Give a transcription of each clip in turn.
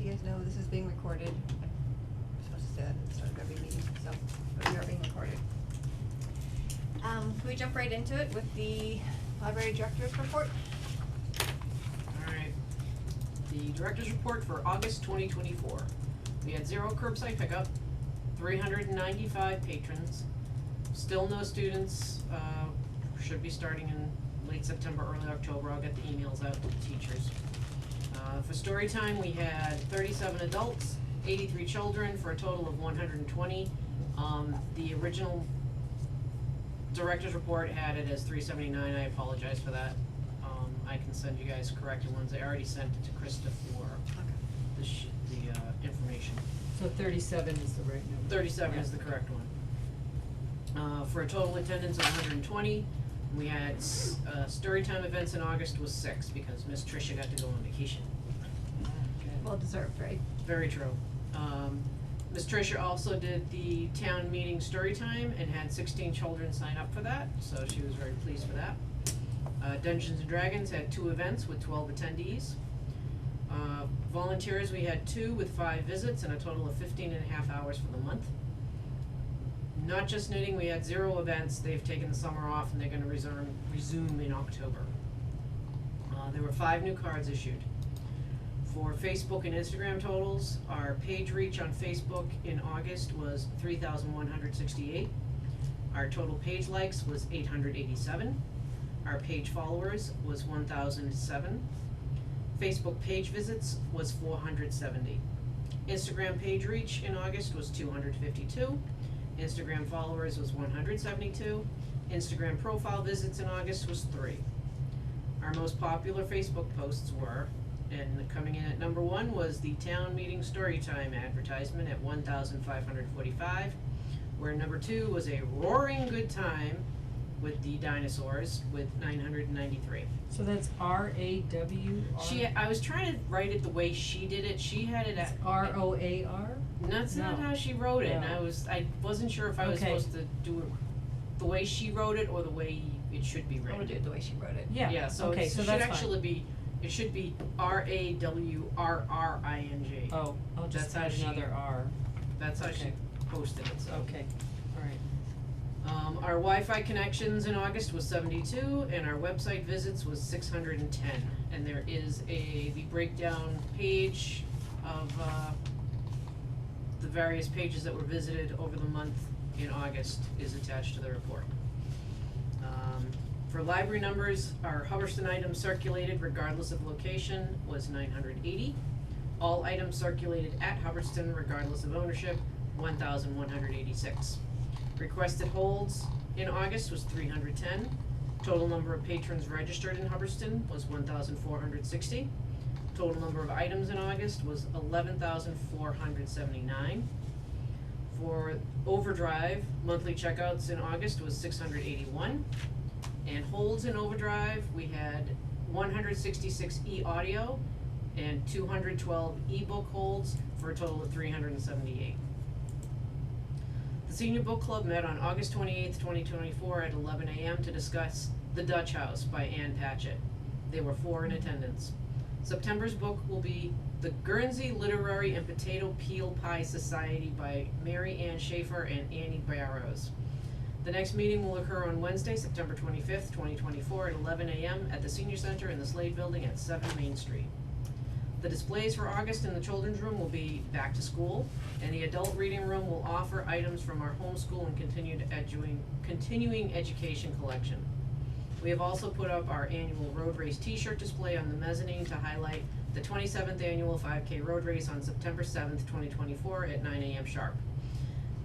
you guys know, this is being recorded. I'm supposed to say that at the start of every meeting, so, but we are being recorded. Can we jump right into it with the library director's report? Alright, the director's report for August 2024. We had 0 curbside pickup, 395 patrons, still no students, should be starting in late September, early October. I'll get the emails out to the teachers. For story time, we had 37 adults, 83 children, for a total of 120. The original director's report had it as 379, I apologize for that. I can send you guys corrected ones. I already sent it to Krista for the information. So 37 is the right number. 37 is the correct one. For a total attendance of 120, we had, storytime events in August was 6, because Miss Tricia got to go on vacation. Well deserved, right? Very true. Miss Tricia also did the town meeting story time and had 16 children sign up for that, so she was very pleased for that. Dungeons and Dragons had 2 events with 12 attendees. Volunteers, we had 2 with 5 visits and a total of 15.5 hours for the month. Not just knitting, we had 0 events. They've taken the summer off and they're gonna resume in October. There were 5 new cards issued. For Facebook and Instagram totals, our page reach on Facebook in August was 3,168. Our total page likes was 887. Our page followers was 1,007. Facebook page visits was 470. Instagram page reach in August was 252. Instagram followers was 172. Instagram profile visits in August was 3. Our most popular Facebook posts were, and coming in at number 1 was the town meeting storytime advertisement at 1,545, where number 2 was a roaring good time with the dinosaurs with 993. So that's R-A-W-R? I was trying to write it the way she did it. She had it at R-O-A-R? That's not No. how she wrote it. And No. I wasn't sure if I was Okay. supposed to do it the way she wrote it or the way it should be I'm written. gonna do it the way she wrote it. Yeah, Yeah, so okay, it so should that's actually be, it should be R-A-W-R-R-I-N-G. Oh, I'll just That's how add she- another R. That's how she okay. posted it, so. Okay, alright. Our Wi-Fi connections in August was 72, and our website visits was 610. And there is the breakdown page of, the various pages that were visited over the month in August is attached to the report. For library numbers, our Hubbardston items circulated regardless of location was 980. All items circulated at Hubbardston regardless of ownership, 1,186. Requested holds in August was 310. Total number of patrons registered in Hubbardston was 1,460. Total number of items in August was 11,479. For Overdrive, monthly checkouts in August was 681. And holds in Overdrive, we had 166 e-audio and 212 e-book holds for a total of 378. The Senior Book Club met on August 28th, 2024 at 11 a.m. to discuss The Dutch House by Ann Patchett. There were 4 in attendance. September's book will be The Guernsey Literary and Potato Peel Pie Society by Mary Ann Schaefer and Annie Barrows. The next meeting will occur on Wednesday, September 25th, 2024 at 11 a.m. at the Senior Center in the Slade Building at 7 Main Street. The displays for August in the children's room will be back to school, and the adult reading room will offer items from our homeschool and continuing education collection. We have also put up our annual road race t-shirt display on the mezzanine to highlight the 27th annual 5K road race on September 7th, 2024 at 9 a.m. sharp.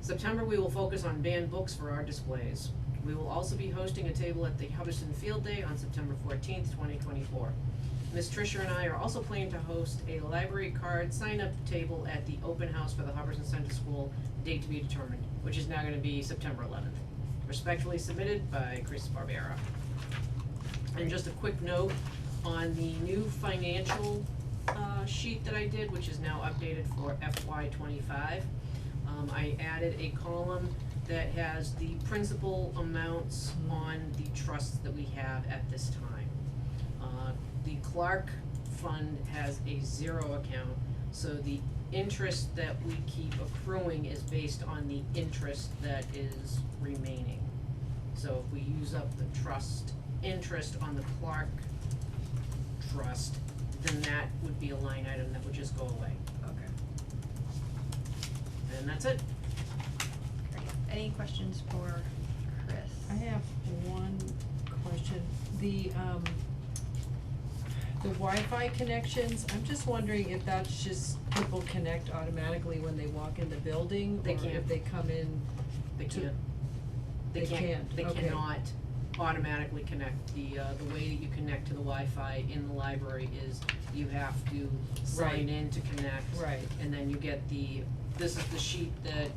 September, we will focus on banned books for our displays. We will also be hosting a table at the Hubbardston Field Day on September 14th, 2024. Ms. Tricia and I are also planning to host a library card sign-up table at the open house for the Hubbardston Center School, date to be determined, which is now gonna be September 11th. Respectfully submitted by Chris Barbera. And just a quick note on the new financial sheet that I did, which is now updated for FY25. I added a column that has the principal amounts on the trusts that we have at this time. The Clark Fund has a 0 account. So the interest that we keep accruing is based on the interest that is remaining. So if we use up the trust interest on the Clark trust, then that would be a line item that would just go away. Okay. And that's it. Great. Any questions for Chris? I have one question. The Wi-Fi connections, I'm just wondering if that's just people connect automatically when they walk in the building, They or can't. if they come in. They To- can't. They can't, They okay. cannot automatically connect. The way that you connect to the Wi-Fi in the library is you have to sign Right. in to connect. Right. And then you get this is the sheet that,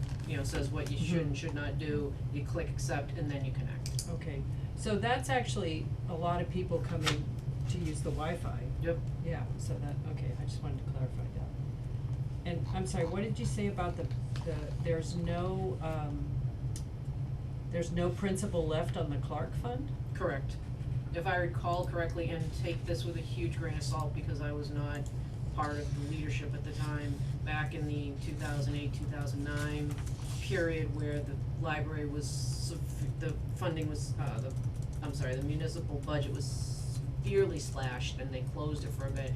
says what you should and should not do. You click accept and then you connect. Okay, so that's actually, a lot of people come in to use the Wi-Fi. Yep. Yeah, so that, okay, I just wanted to clarify that. And I'm sorry, what did you say about there's no principal left on the Clark Fund? Correct. If I recall correctly, and take this with a huge grain of salt because I was not part of the leadership at the time, back in the 2008, 2009 period where the library was, the funding was, the municipal budget was severely slashed and they closed it for a bit.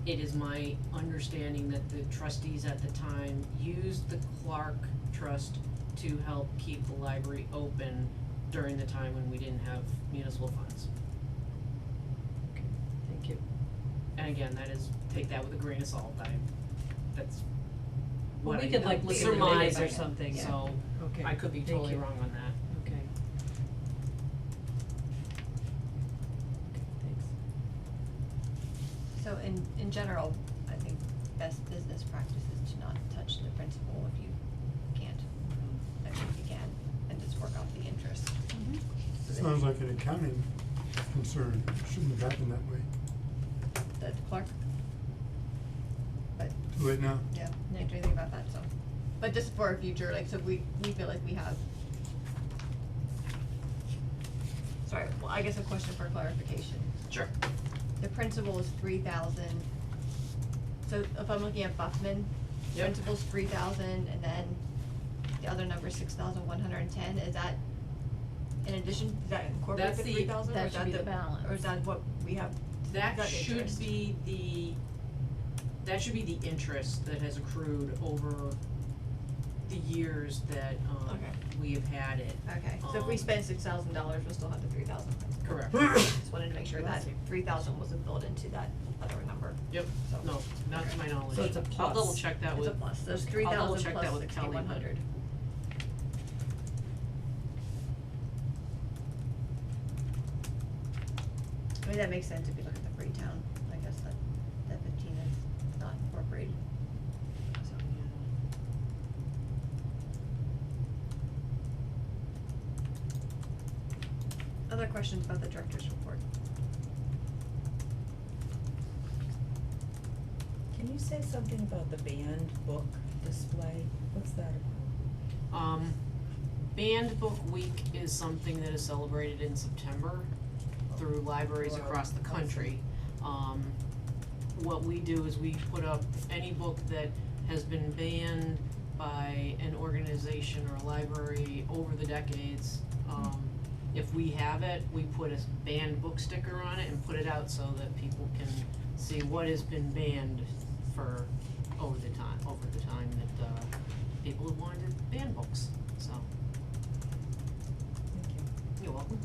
It is my understanding that the trustees at the time used the Clark Trust to help keep the library open during the time when we didn't have municipal funds. Okay, thank you. And again, that is, take that with a grain of salt, that's Well, what we I could like look at the surmise, minutes or something. so Okay, I could be thank totally you. wrong on that. Okay. Okay, thanks. So in general, I think best business practice is to not touch the principal if you can't. I mean, if you can, and just work off the interest. So that- Sounds like an accounting concern, shouldn't have happened that way. The clerk. But, Too late now. yeah, can't do anything about that, so. But just for future, like, so we feel like we have. Sorry, well, I guess a question for clarification. Sure. The principal is 3,000. So if I'm looking at Buffman, Yep. principal's 3,000, and then the other number 6,110, is that in addition, does that incorporate That's the the- 3,000, or that is should that be the the balance? Or is that what we have? That That should interest. be that should be the interest that has accrued over the years that Okay. we have had it. Okay, so if we spend $6,000, we'll still have the 3,000 principal. Correct. Just wanted to make sure that 3,000 wasn't built into that other number. Yep, So- no, not to my knowledge. So it's a I'll plus. double check that It's with. a plus, there's I'll 3,000 double check that plus with Kelly, but- 6,100. I mean, that makes sense if you look at the Freetown, I guess that 15 is not incorporated. So, other questions about the director's report? Can you say something about the banned book display? What's that about? Banned Book Week is something that is celebrated in September through libraries Wow. across the country. What we do is we put up any book that has been banned by an organization or a library over the decades. If we have it, we put a banned book sticker on it and put it out so that people can see what has been banned for over the time that people have wanted banned books, so. Thank you. You're welcome.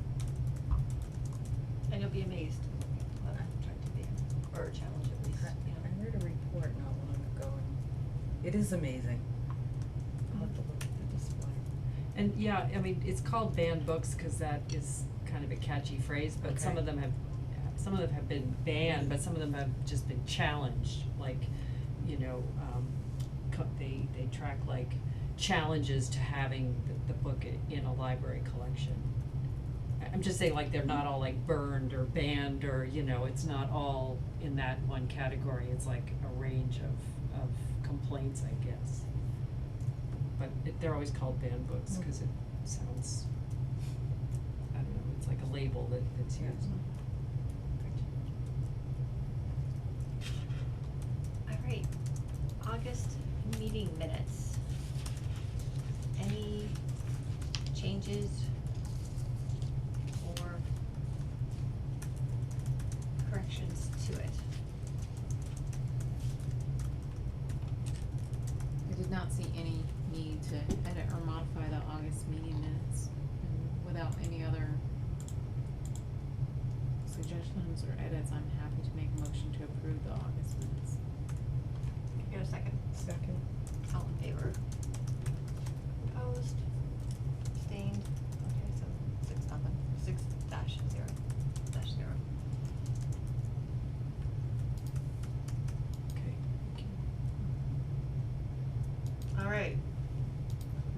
And you'll be amazed what I've tried to be, or challenge at least, you know. I read a report not long ago and it is amazing. I'll have to look at the display. And yeah, I mean, it's called banned books, cause that is kind of a catchy phrase, but some Okay. of them have been banned, but some of them have just been challenged, like, they track like challenges to having the book in a library collection. I'm just saying, like, they're not all like burned or banned or, it's not all in that one category, it's like a range of complaints, I guess. But they're always called banned books, cause it sounds, I don't know, it's like a label that's Yeah. used. Alright, August meeting minutes. Any changes or corrections to it? I did not see any need to edit or modify the August meeting minutes, and without any other suggestions or edits, I'm happy to make a motion to approve the August minutes. Can I get a second? Second. All in favor? Opposed? Abstained? Okay, so 6-0. Okay, thank you. All right.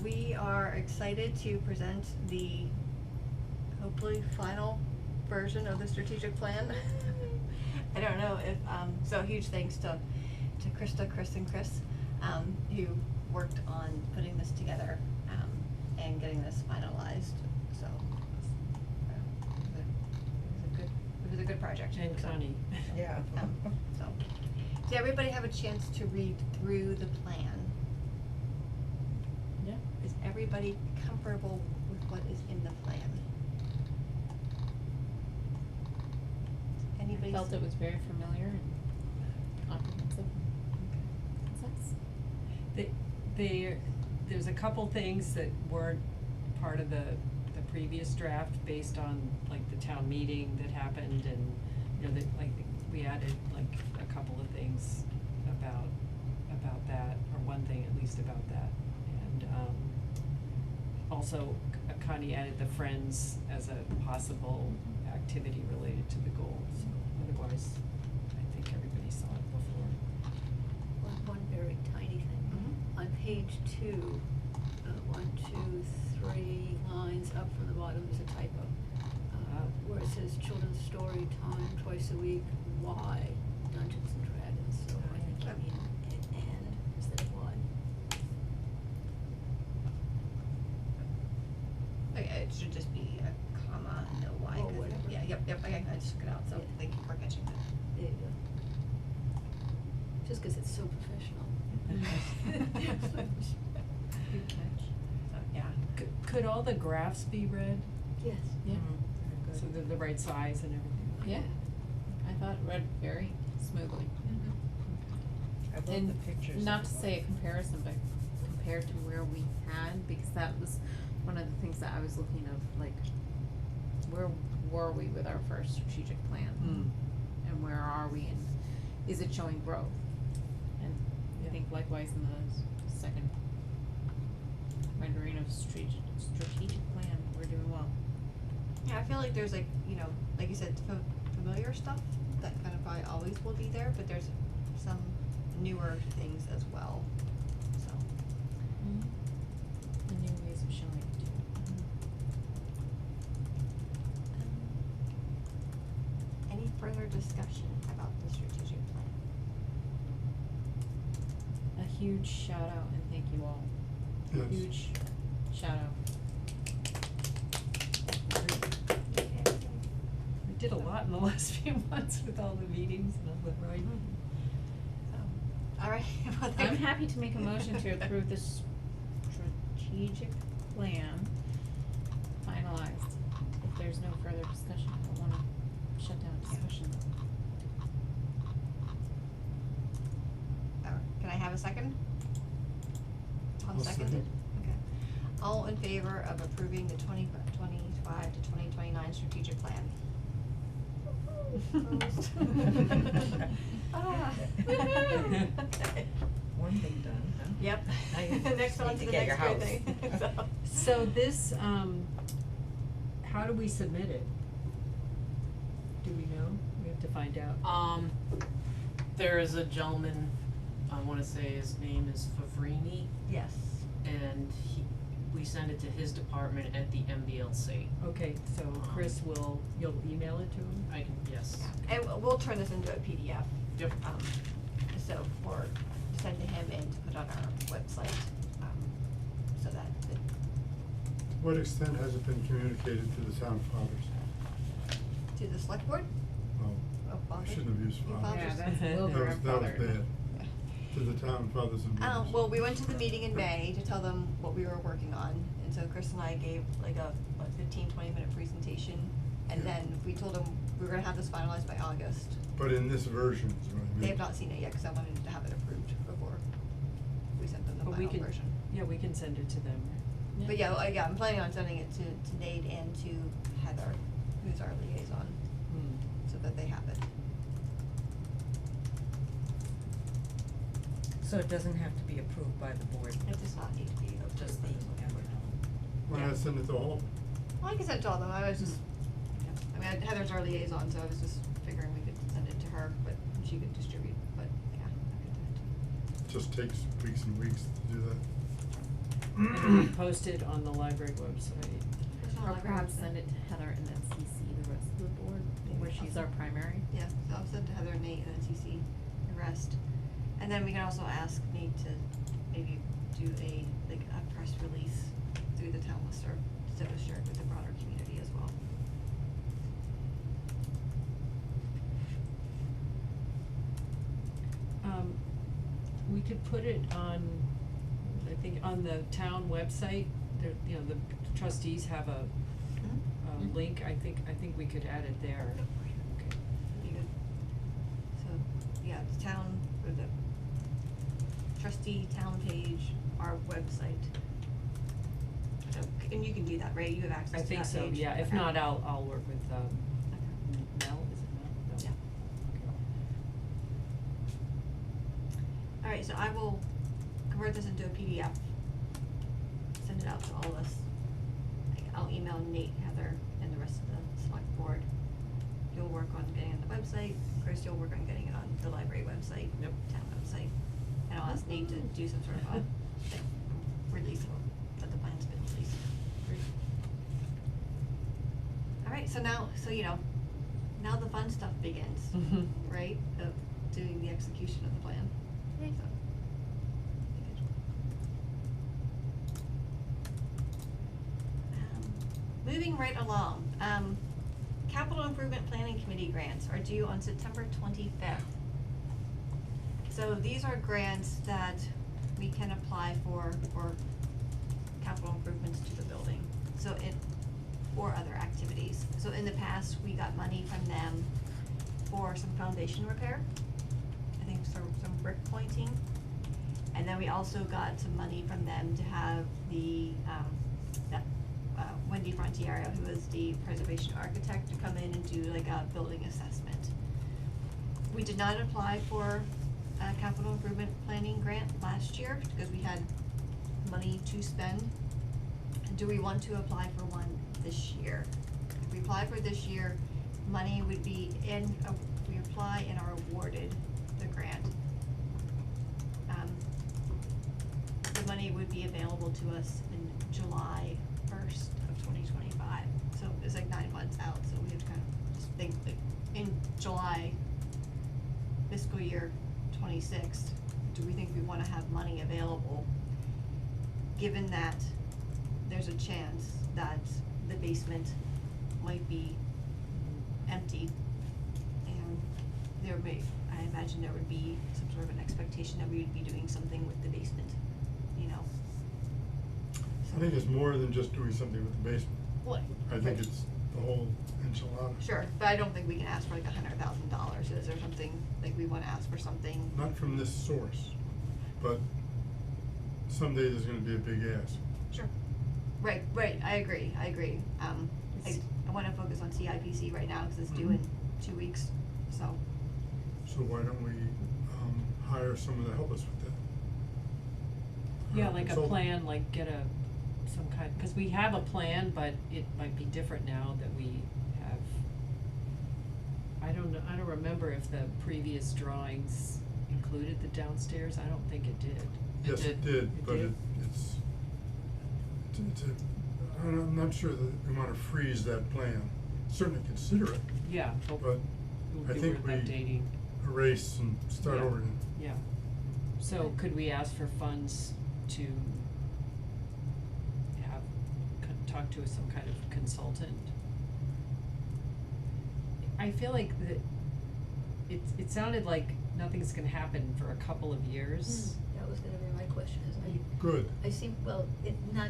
We are excited to present the hopefully final version of the strategic plan. I don't know if, so huge thanks to Krista, Chris, and Chris, who worked on putting this together, and getting this finalized, so, it was a good project. And So, Connie. Yeah. So, did everybody have a chance to read through the plan? Yeah. Is everybody comfortable with what is in the plan? Anybody? I felt it was very familiar and comprehensive. There's a couple things that weren't part of the previous draft based on like the town meeting that happened, and you know, that like we added like a couple of things about that, or one thing at least about that. And also Connie added the Friends as a possible activity related to the goals. Otherwise, I think everybody saw it before. One very tiny thing. On page 2, 1, 2, 3 lines up from the bottom is a typo. Where it says children's story time twice a week, why Dungeons and Dragons, so I think you mean and instead of why. Okay, it should just be a comma, no y, Or 'cause whatever. yeah, yep, okay, I just took it out, so Yeah. thank you for catching that. There you go. Just 'cause it's so professional. Good catch. So, yeah. Could all the graphs be read? Yes. Yeah. So they're the right size and everything? Yeah. I thought it read very smoothly. I love And the pictures. not to say a comparison, but compared to where we had, because that was one of the things that I was looking of, like, where were we with our first strategic plan? Mm. And where are we, and is it showing growth? And I Yeah. think likewise in the second rendering of strategic plan, we're doing well. Yeah, I feel like there's like, you know, like you said, familiar stuff that kind of probably always will be there, but there's some newer things as well, so. And new ways of showing it too. Any further discussion about the strategic plan? A huge shout out and thank you all. Yes. Huge shout out. We did a lot in the last few months with all the meetings and all the writing. So, all right. Well, I'm happy to make a motion to approve the strategic plan finalized. If there's no further discussion, I don't wanna shut down discussion. Can I have a second? I'll second. Okay. All in favor of approving the 2025 to 2029 strategic plan? Opposed? Ah. Okay. One thing done, huh? Yep. Now you Next on need to to the get your next good house. thing. So. So this, how do we submit it? Do we know? We have to find out. There is a gentleman, I wanna say his name is Favrini, Yes. and we send it to his department at the MBLC. Okay, so Chris you'll email it to him? I can, yes. Yeah, and we'll turn this into a PDF. Yep. So send to him and to put on our website, so that it, What extent has it been communicated to the town fathers? to the select board? Well, Oh, I fathers? shouldn't have used You fathers. Yeah, fathers? that's a little That was bad. to the town fathers and mothers? Well, we went to the meeting in May to tell them what we were working on, and so Chris and I gave like a, 15-20 minute presentation, and Yeah. then we told them we were gonna have this finalized by August. But in this version is what I mean. They have not seen it yet, cause I wanted to have it approved before we sent them the But we final can, version. yeah, we can send it to them. But yeah, I'm planning on sending it to Nate and to Heather, who's our liaison, Hmm. so that they have it. So it doesn't have to be approved by the board, It does not need to be approved just by the, the select board. Why not send it to all of them? Well, I can send it to all of them, I was just, I mean, Heather's our liaison, so I was just figuring we could send it to her, but she could distribute, but yeah, I could send it to. It just takes weeks and weeks to do that. And it'll be posted on the library website. Or perhaps send it to Heather and then CC the rest of the board, where she's our primary. Yeah, so I'll send to Heather and Nate and then CC the rest. And then we can also ask Nate to maybe do a press release through the town listserv, so to share it with the broader community as well. We could put it on, I think, on the town website, there, you know, the trustees have a Mhm. link, I think we could add it there. Okay. Be good. So, yeah, the town, or the trustee town page, our website. So, and you can do that, right? You have access I to that think page? so, yeah, if Okay. not, I'll work with, Okay. Mel, is it Mel? No. Yeah. Alright, so I will convert this into a PDF, send it out to all of us. I'll email Nate, Heather, and the rest of the select board. You'll work on getting it on the website, Chris, you'll work on getting it on the library website, Yep. town website. And I'll ask Nate to do some sort of a, release of, that the plan's been released. Alright, so now, now the fun stuff begins, Mhm. right, of doing the execution of the plan. Yay. So, moving right along, capital improvement planning committee grants are due on September 25th. So these are grants that we can apply for capital improvements to the building, or other activities. So in the past, we got money from them for some foundation repair, I think some brick pointing. And then we also got some money from them to have Wendy Frontiero, who is the preservation architect, to come in and do like a building assessment. We did not apply for a capital improvement planning grant last year because we had money to spend. Do we want to apply for one this year? If we apply for this year, money would be we apply and are awarded the grant. The money would be available to us in July 1st of 2025. So it's like 9 months out, so we have to kind of just think like in July fiscal year 26, do we think we wanna have money available? Given that there's a chance that the basement might be empty and I imagine there would be some sort of an expectation that we would be doing something with the basement, you know? I think it's more than just doing something with the basement. What? I think it's the whole enchilada. Sure, but I don't think we can ask for like $100,000, is there something, like we wanna ask for something? Not from this source, but someday there's gonna be a big ask. Sure. Right, I agree. I wanna focus on CIPC right now, cause it's due in 2 weeks, so. So why don't we, hire someone to help us with that? Yeah, like a Consultant. plan, like get some kind, cause we have a plan, but it might be different now that we have. I don't remember if the previous drawings included the downstairs, I don't think it did. Yes, it did, It but did? it's I'm not sure that we wanna freeze that plan. Certainly consider it, Yeah, but but it I would be think worth we updating, erase and start Yeah. over again. yeah. So could we ask for funds to have, talk to some kind of consultant? I feel like it sounded like nothing's gonna happen for a couple of years. That was gonna be my question, is Good. I seem, well, not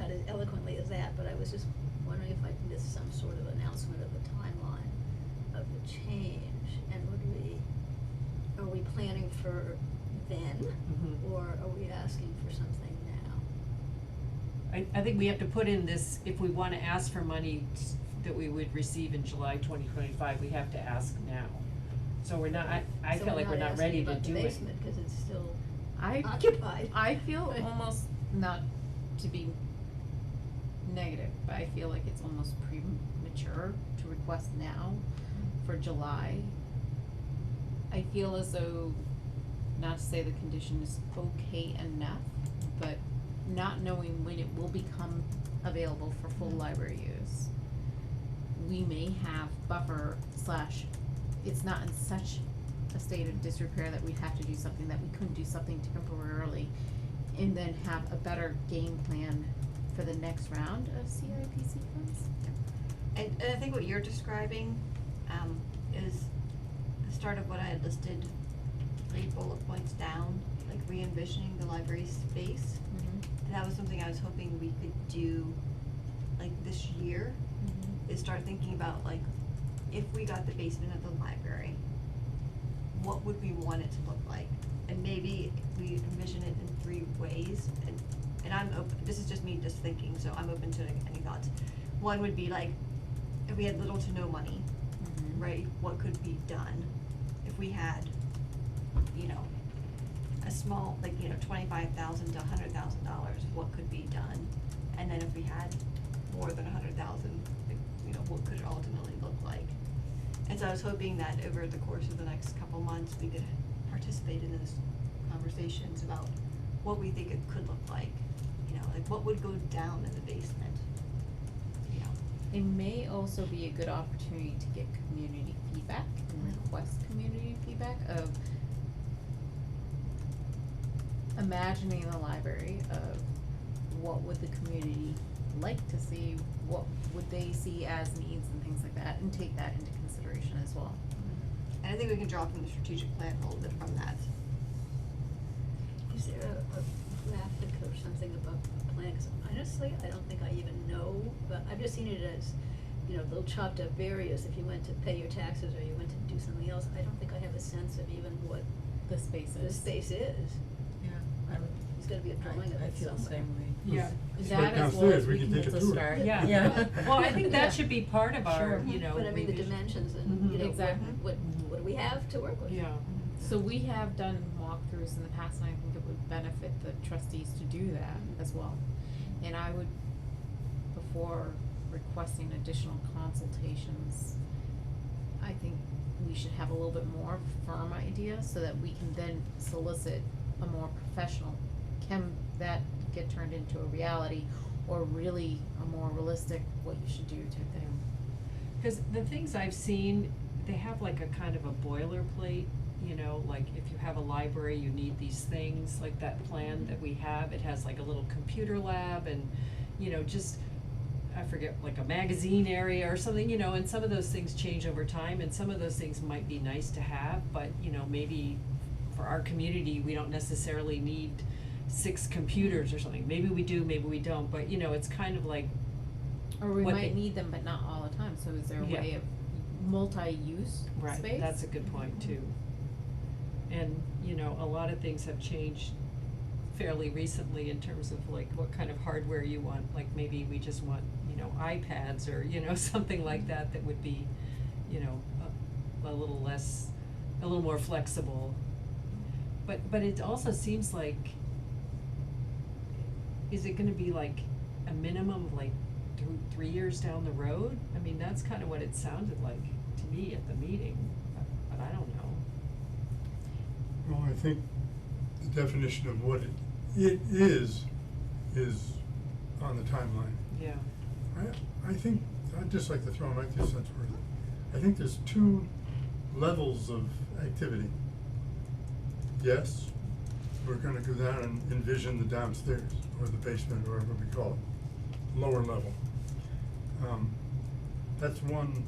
as eloquently as that, but I was just wondering if I'd missed some sort of announcement of the timeline of the change, and are we planning for then, Mhm. or are we asking for something now? I think we have to put in this, if we wanna ask for money that we would receive in July 2025, we have to ask now. So we're not, I feel like we're not ready to do So we're not asking about the it. basement, cause it's still I occupied. I feel almost, not to be negative, but I feel like it's almost premature to request now for July. I feel as though, not to say the condition is okay enough, but not knowing when it will become available for full library use, we may have buffer slash, it's not in such a state of disrepair that we'd have to do something, that we couldn't do something temporarily, and then have a better game plan for the next round of CIPC funds. And I think what you're describing, is the start of what I had listed 3 bullet points down, like re-envisioning the library space. And that was something I was hoping we could do, like, this year, is start thinking about, like, if we got the basement of the library, what would we want it to look like? And maybe we envision it in 3 ways, and I'm open, this is just me just thinking, so I'm open to any thoughts. One would be like, if we had little to no money, right, what could be done? If we had, you know, a small, like, you know, $25,000 to $100,000, what could be done? And then if we had more than 100,000, like, you know, what could it ultimately look like? And so I was hoping that over the course of the next couple months, we could participate in those conversations about what we think it could look like. You know, like, what would go down in the basement, you know? It may also be a good opportunity to get community feedback and request community feedback of imagining the library of what would the community like to see, what would they see as needs and things like that, and take that into consideration as well. And I think we can draw from the strategic plan a little bit from that. Is there a graphic or something about a plan? 'Cause honestly, I don't think I even know, but I've just seen it as, you know, little chopped up areas if you went to pay your taxes or you went to do something else. I don't think I have a sense of even what The spaces. the space is. Yeah, There's gotta be a drawing of I it feel the somewhere. same way. Yeah. It's That right as well downstairs, as we can take a tour. start. Yeah. Yeah. Well, I think Yeah. that should be part of our, you know, But I mean, the revision. dimensions and, Mhm. you know, Exactly. what do we have to work with? Yeah. So we have done walkthroughs in the past, and I think it would benefit the trustees to do that as well. And I would, before requesting additional consultations, I think we should have a little bit more firm idea so that we can then solicit a more professional. Can that get turned into a reality, or really a more realistic what you should do type thing? Cause the things I've seen, they have like a kind of a boilerplate, you know, like if you have a library, you need these things, like that plan that we have, it has like a little computer lab and, you know, just, I forget, like a magazine area or something, you know, and some of those things change over time, and some of those things might be nice to have, but, you know, maybe for our community, we don't necessarily need 6 computers or something, maybe we do, maybe we don't, but, you know, it's kind of like, Or we What might they- need them, but not all the time, so is there a Yeah. way of multi-use right, space? that's a good point too. And, you know, a lot of things have changed fairly recently in terms of like what kind of hardware you want, like maybe we just want, you know, iPads or, you know, something like that that would be, you know, a little less, a little more flexible. But it also seems like, is it gonna be like a minimum of like 3 years down the road? I mean, that's kind of what it sounded like to me at the meeting, but I don't know. Well, I think the definition of what it is on the timeline. Yeah. I think, I'd just like to throw in my 2 cents worth. I think there's 2 levels of activity. Yes, we're gonna go down and envision the downstairs, or the basement, or whatever we call it, lower level. That's one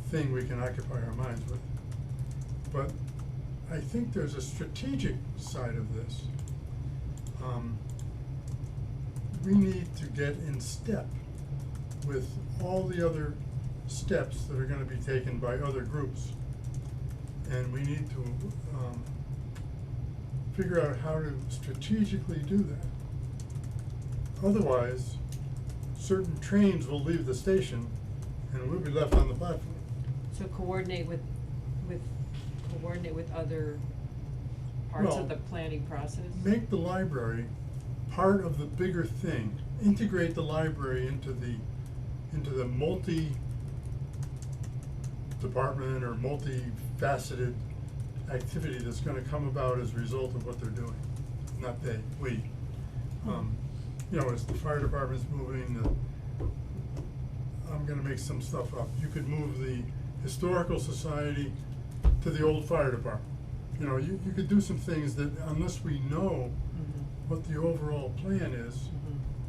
thing we can occupy our minds with. But I think there's a strategic side of this. We need to get in step with all the other steps that are gonna be taken by other groups. And we need to, figure out how to strategically do that. Otherwise, certain trains will leave the station and we'll be left on the platform. So coordinate with other parts Well, of the planning process? Make the library part of the bigger thing. Integrate the library into the multi-department or multi-faceted activity that's gonna come about as a result of what they're doing. Not they, we. You know, as the fire department's moving, I'm gonna make some stuff up. You could move the historical society to the old fire department. You know, you could do some things that unless we know what the overall plan is,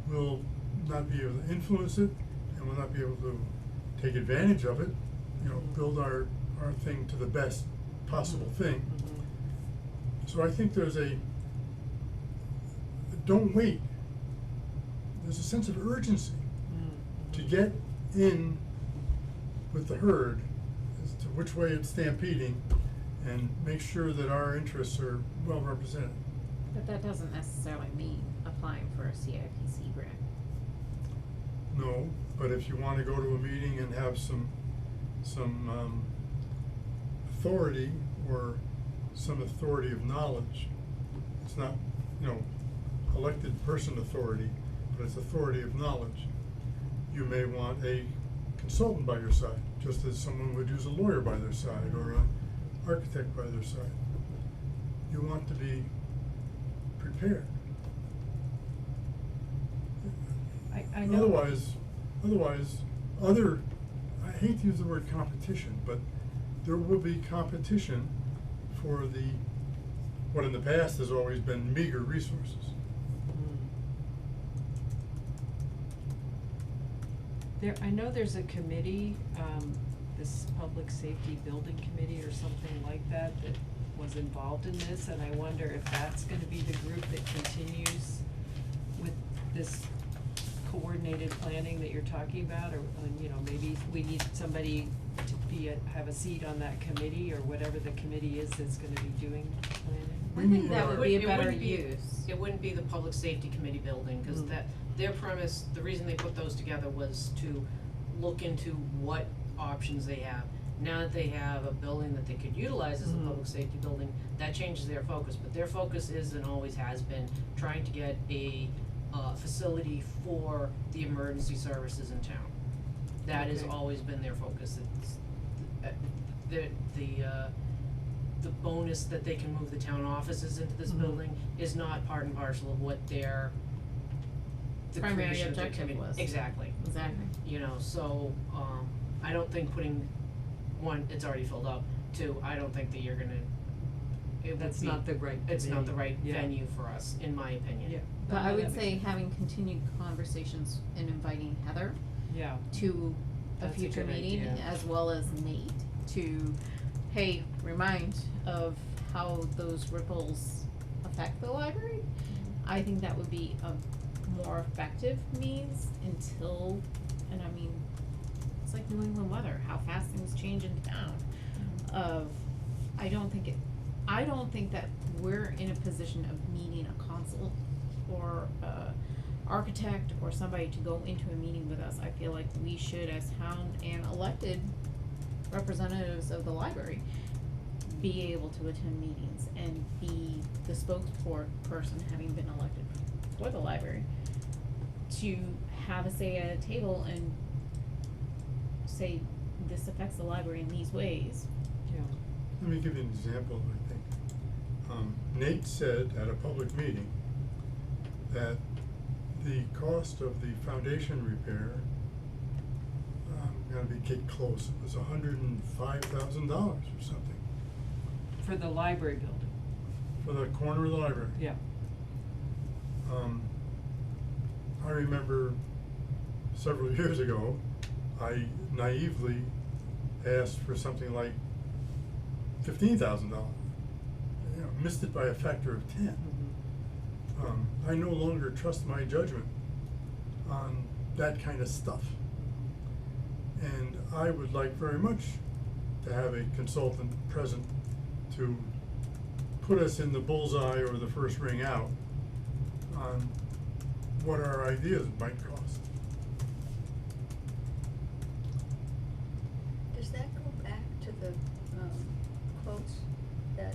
we'll not be able to influence it and we'll not be able to take advantage of it, you know, build our thing to the best possible thing. So I think don't wait. There's a sense of urgency to get in with the herd as to which way it's stampeding and make sure that our interests are well represented. But that doesn't necessarily mean applying for a CIPC grant. No, but if you wanna go to a meeting and have some authority or some authority of knowledge, it's not, you know, elected person authority, but it's authority of knowledge. You may want a consultant by your side, just as someone would use a lawyer by their side or an architect by their side. You want to be prepared. I know. Otherwise, I hate to use the word competition, but there will be competition for what in the past has always been meager resources. I know there's a committee, this public safety building committee or something like that was involved in this, and I wonder if that's gonna be the group that continues with this coordinated planning that you're talking about, or, you know, maybe we need somebody to have a seat on that committee, or whatever the committee is that's gonna be doing planning. We I think need that our- would be a It better wouldn't be- use. It wouldn't be the public safety committee building, cause their premise, the reason they put those together was to look into what options they have. Now that they have a building that they could utilize as a public safety building, that changes their focus, but their focus is and always has been trying to get a facility for the emergency services in town. That has Okay. always been their focus. It's the bonus that they can move the town offices into this building is not part and parcel of what the Primary creation of their objective committee. was. Exactly. Exactly. You know, so, I don't think putting, one, it's already filled up, two, I don't think that you're gonna, it would That's be- not the right it's not the right committee. Yeah. venue for us, in my opinion. Yeah. But No, I would that say makes- having continued conversations and inviting Heather Yeah, to a That's a future good meeting, idea. as well as Nate, to, hey, remind of how those ripples affect the library. I think that would be a more effective means until, and I mean, it's like New England weather, how fast things change in town. I don't think that we're in a position of needing a consul or a architect or somebody to go into a meeting with us. I feel like we should, as town and elected representatives of the library, be able to attend meetings and be the spokesperson, having been elected for the library, to have a say at a table and say, this affects the library in these ways. yeah. Let me give you an example, I think. Nate said at a public meeting that the cost of the foundation repair, I'm gonna be get close, it was $105,000 or something For the library building, for the corner of the library. yeah. I remember several years ago, I naively asked for something like $15,000. missed it by a factor of 10. I no longer trust my judgment on that kind of stuff. And I would like very much to have a consultant present to put us in the bullseye or the first ring out on what our ideas might cost. Does that go back to the, quotes that,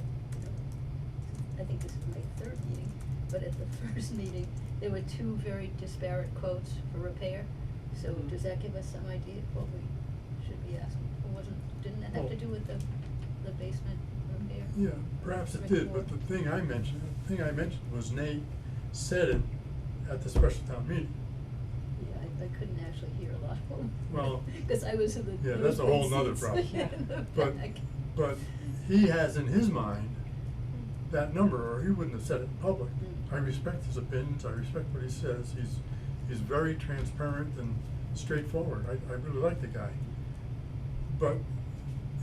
I think this is my third meeting, but at the first meeting, there were two very disparate quotes for repair. So does that give us some idea of what we should be asking? Or didn't that have to do with the basement repair? Yeah, perhaps it did, but the thing I mentioned was Nate said it at the special town meeting. Yeah, I couldn't actually hear a lot of them. Well, Cause I was in the. yeah, that's a whole nother seats problem. in the But, back. but he has in his mind that number, or he wouldn't have said it in public. I respect his opinions, I respect what he says, he's very transparent and straightforward, I really like the guy. But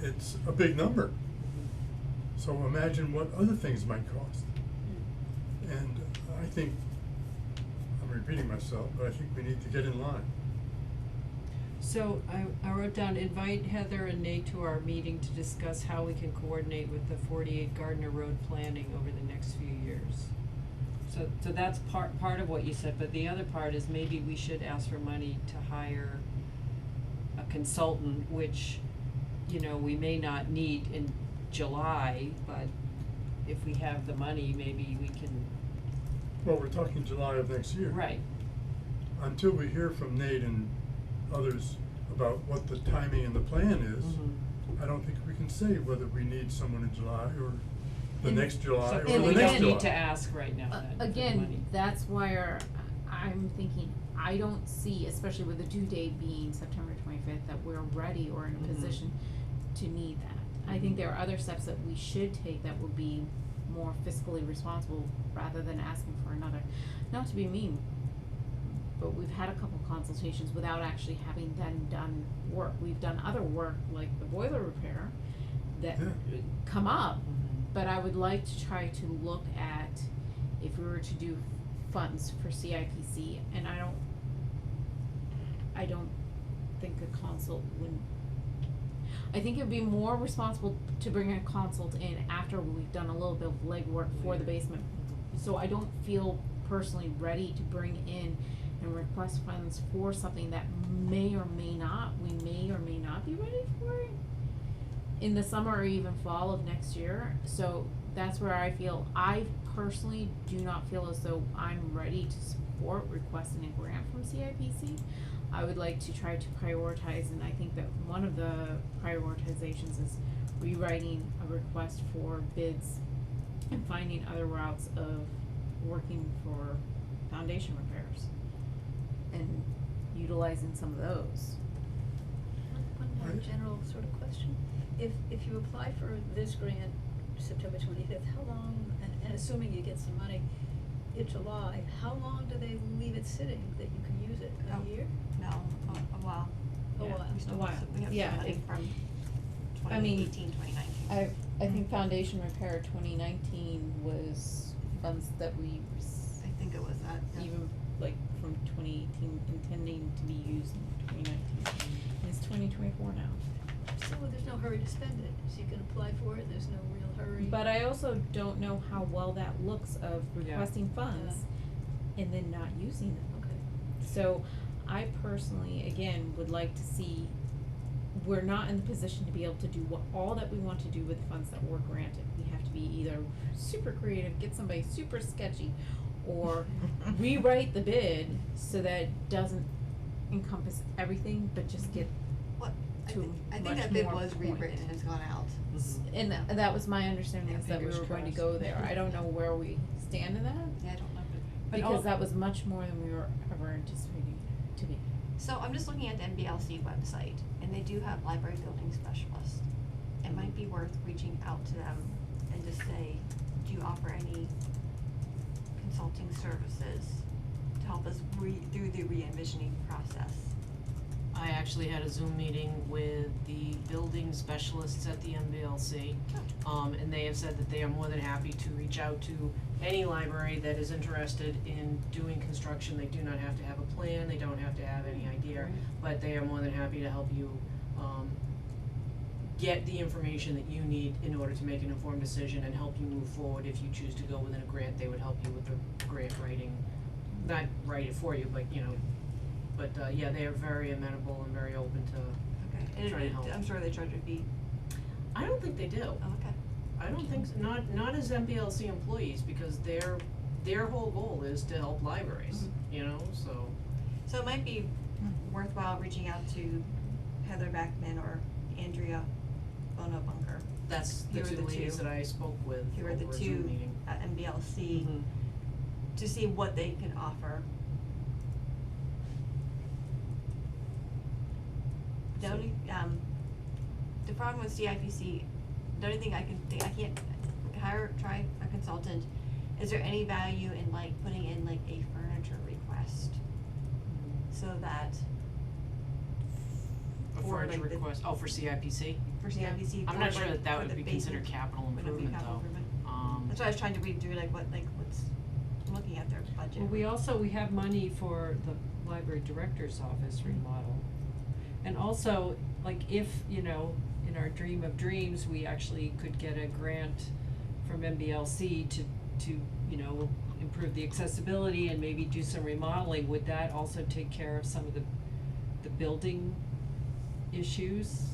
it's a big number, so imagine what other things might cost. And I think, I'm repeating myself, but I think we need to get in line. So I wrote down, invite Heather and Nate to our meeting to discuss how we can coordinate with the 48 Gardner Road planning over the next few years. So that's part of what you said, but the other part is maybe we should ask for money to hire a consultant, which, you know, we may not need in July, but if we have the money, maybe we can. Well, we're talking July of next year. Right. Until we hear from Nate and others about what the timing and the plan is, I don't think we can say whether we need someone in July or the And next July So or and the we next don't July. need to ask right now then for the money. Again, that's where I'm thinking, I don't see, especially with the due date being September 25th, that we're ready or in a Mhm. position to need that. I think there are other steps that we should take that would be more fiscally responsible rather than asking for another, not to be mean, but we've had a couple consultations without actually having then done work. We've done other work like the boiler repair that Yeah. come up, but I would like to try to look at if we were to do funds for CIPC, and I don't think a consult would, I think it'd be more responsible to bring a consult in after we've done a little bit of legwork for the basement. So I don't feel personally ready to bring in and request funds for something that we may or may not be ready for it in the summer or even fall of next year. So that's where I personally do not feel as though I'm ready to support requesting a grant from CIPC. I would like to try to prioritize, and I think that one of the prioritizations is rewriting a request for bids and finding other routes of working for foundation repairs and utilizing some of those. One more Right. general sort of question. If you apply for this grant September 25th, how long, and assuming you get some money in July, how long do they leave it sitting that you can use it? Oh. A year? No, a while. A Yeah. while. We still A have some, while. we have Yeah, some money if- from I mean, 2018, 2019. I think foundation repair 2019 was funds that we I think it was that, yeah. even like from 2018 intending to be used in 2019. And it's 2024 now. So there's no hurry to spend it, so you can apply for it, there's no real hurry. But I also don't know how well that looks of Yeah. requesting funds and then not using them. Okay. So I personally, again, would like to see, we're not in the position to be able to do all that we want to do with the funds that were granted. We have to be either super creative, get somebody super sketchy, or rewrite the bid so that it doesn't encompass everything, but just get What, I to think, I think much that bid more was point. rewritten and has gone out. And that was my understanding, Yeah, is that we fingers were going to crossed. go there. I don't know where we stand in that, Yeah, I don't know. because that was much more than we were ever anticipating it to be. So I'm just looking at the NBLC website, and they do have library building specialists. It might be worth reaching out to them and just say, do you offer any consulting services to help us through the re-envisioning process? I actually had a Zoom meeting with the building specialists at the MBLC. And they have said that they are more than happy to reach out to any library that is interested in doing construction. They do not have to have a plan, they don't have to have any idea, but they are more than happy to help you, get the information that you need in order to make an informed decision and help you move forward. If you choose to go within a grant, they would help you with the grant writing, not write it for you, but yeah, they are very amenable and very open to Okay, trying to help. I'm sure they charge a fee. I don't think they do. Oh, okay. I don't think, not as MBLC employees, because their whole goal is to help libraries, you know, so. So it might be worthwhile reaching out to Heather Backman or Andrea Bono Bunker. That's the Here are two the ladies two. that I spoke with Here are the over a Zoom two meeting. at MBLC Mhm. to see what they can offer. The So- only, the problem with CIPC, the only thing I can't try a consultant. Is there any value in like putting in like a furniture request? So that A for, furniture like, the- request, for CIPC? for CIPC, I'm for, not sure like, that for would the be considered basement. capital Would it be improvement capital though. improvement? That's why I was trying to read through like what's looking at their budget. Well, we have money for the library director's office remodel. And also, like if, in our dream of dreams, we actually could get a grant from MBLC to improve the accessibility and maybe do some remodeling, would that also take care of some of the building issues?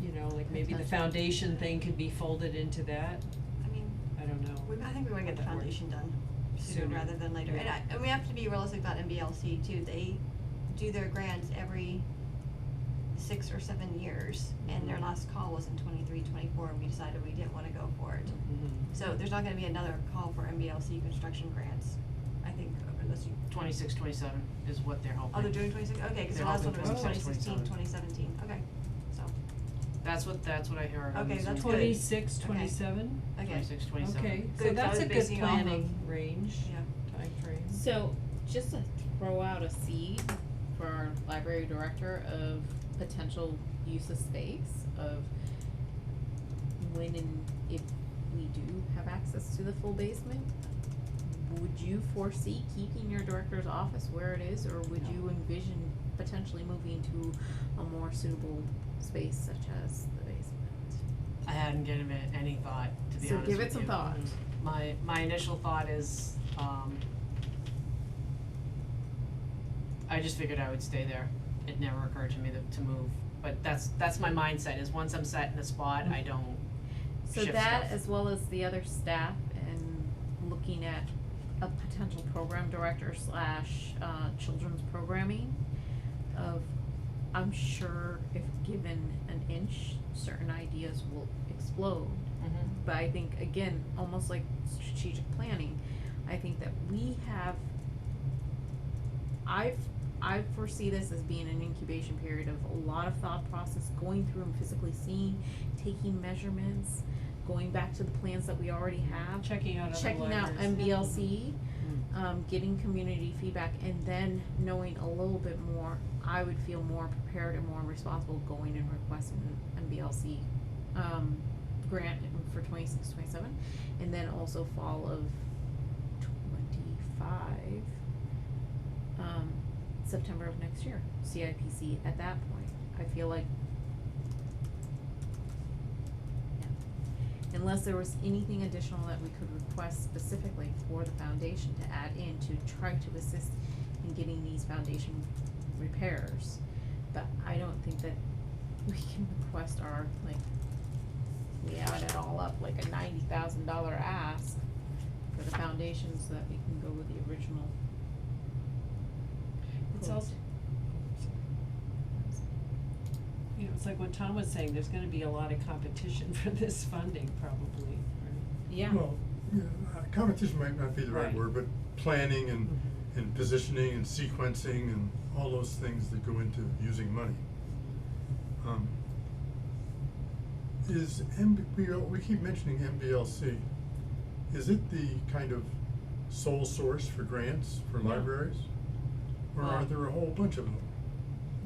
Like maybe the Potentially. foundation thing could be folded into that, I mean, I don't know. I think we wanna get the That works. foundation done sooner Sooner. rather than later. Yeah. And we have to be realistic about MBLC too. They do their grants every 6 or 7 years, and their last call was in 23, 24, and we decided we didn't wanna go for it. Mhm. So there's not gonna be another call for MBLC construction grants, I think, unless you. 26, 27 is what they're hoping. Oh, they're doing 26, okay, cause the They're last one hoping was 26, 2016, 27. 2017, okay, so, That's what I heard on Okay, the Zoom. that's good. 26, Okay. 27? okay. 26, 27. Okay, so Good, 'cause I that's was a good basing it off of- planning range, Yeah. timeframe. So, just to throw out a seed for our library director of potential use of space, of when and if we do have access to the full basement, would you foresee keeping your director's office where it is, or would No. you envision potentially moving to a more suitable space such as the basement? I hadn't given it any thought, to be So honest give with it some you. thought. My initial thought is, I just figured I would stay there. It never occurred to me to move, but that's my mindset, is once I'm set in a spot, I don't So shift that, stuff. as well as the other staff, and looking at a potential program director slash children's programming of, I'm sure if given an inch, certain ideas will explode. Mhm. But I think, again, almost like strategic planning, I think that we have, I foresee this as being an incubation period of a lot of thought process, going through and physically seeing, taking measurements, going back to the plans that we already have, Checking out other checking out libraries. MBLC, getting community feedback, and then knowing a little bit more, I would feel more prepared and more responsible going and requesting an MBLC grant for 26, 27, and then also fall of 25, September of next year, CIPC at that point. I feel like, yeah. Unless there was anything additional that we could request specifically for the foundation to add in to try to assist in getting these foundation repairs. But I don't think that we can request our, like, we add it all up, like a $90,000 ask for the foundations so that we can go with the original. It's quote. also, it's like what Tom was saying, there's gonna be a lot of competition for this funding probably, right? Yeah. Well, yeah, competition might not be the right Right. word, but planning and positioning and sequencing and all those things that go into using money. We keep mentioning MBLC. Is it the kind of sole source for grants for Yeah. libraries? Or are Well- there a whole bunch of them?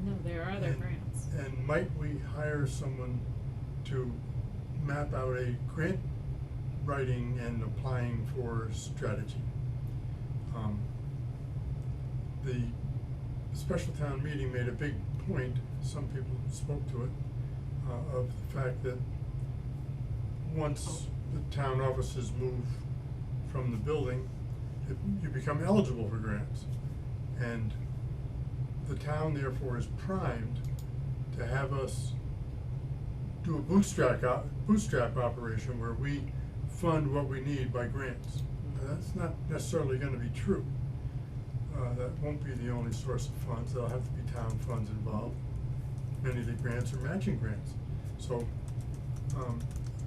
No, there are other And- grants. And might we hire someone to map out a grant writing and applying for strategy? The special town meeting made a big point, some people spoke to it, of the fact that once the town offices move from the building, you become eligible for grants. And the town therefore is primed to have us do a bootstrap operation where we fund what we need by grants. Now, that's not necessarily gonna be true. That won't be the only source of funds, there'll have to be town funds involved. Many of the grants are matching grants. So,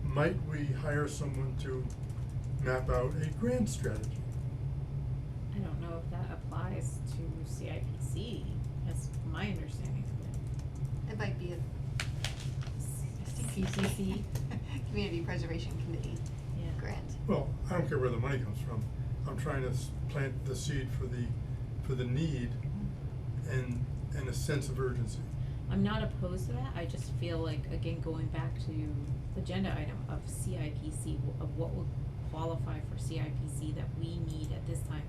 might we hire someone to map out a grant strategy? I don't know if that applies to CIPC, that's my understanding of It might be a CPCC. Community Preservation Committee Yeah. grant. Well, I don't care where the money comes from. I'm trying to plant the seed for the need and a sense of urgency. I'm not opposed to that, I just feel like, again, going back to the agenda item of CIPC, of what would qualify for CIPC that we need at this time,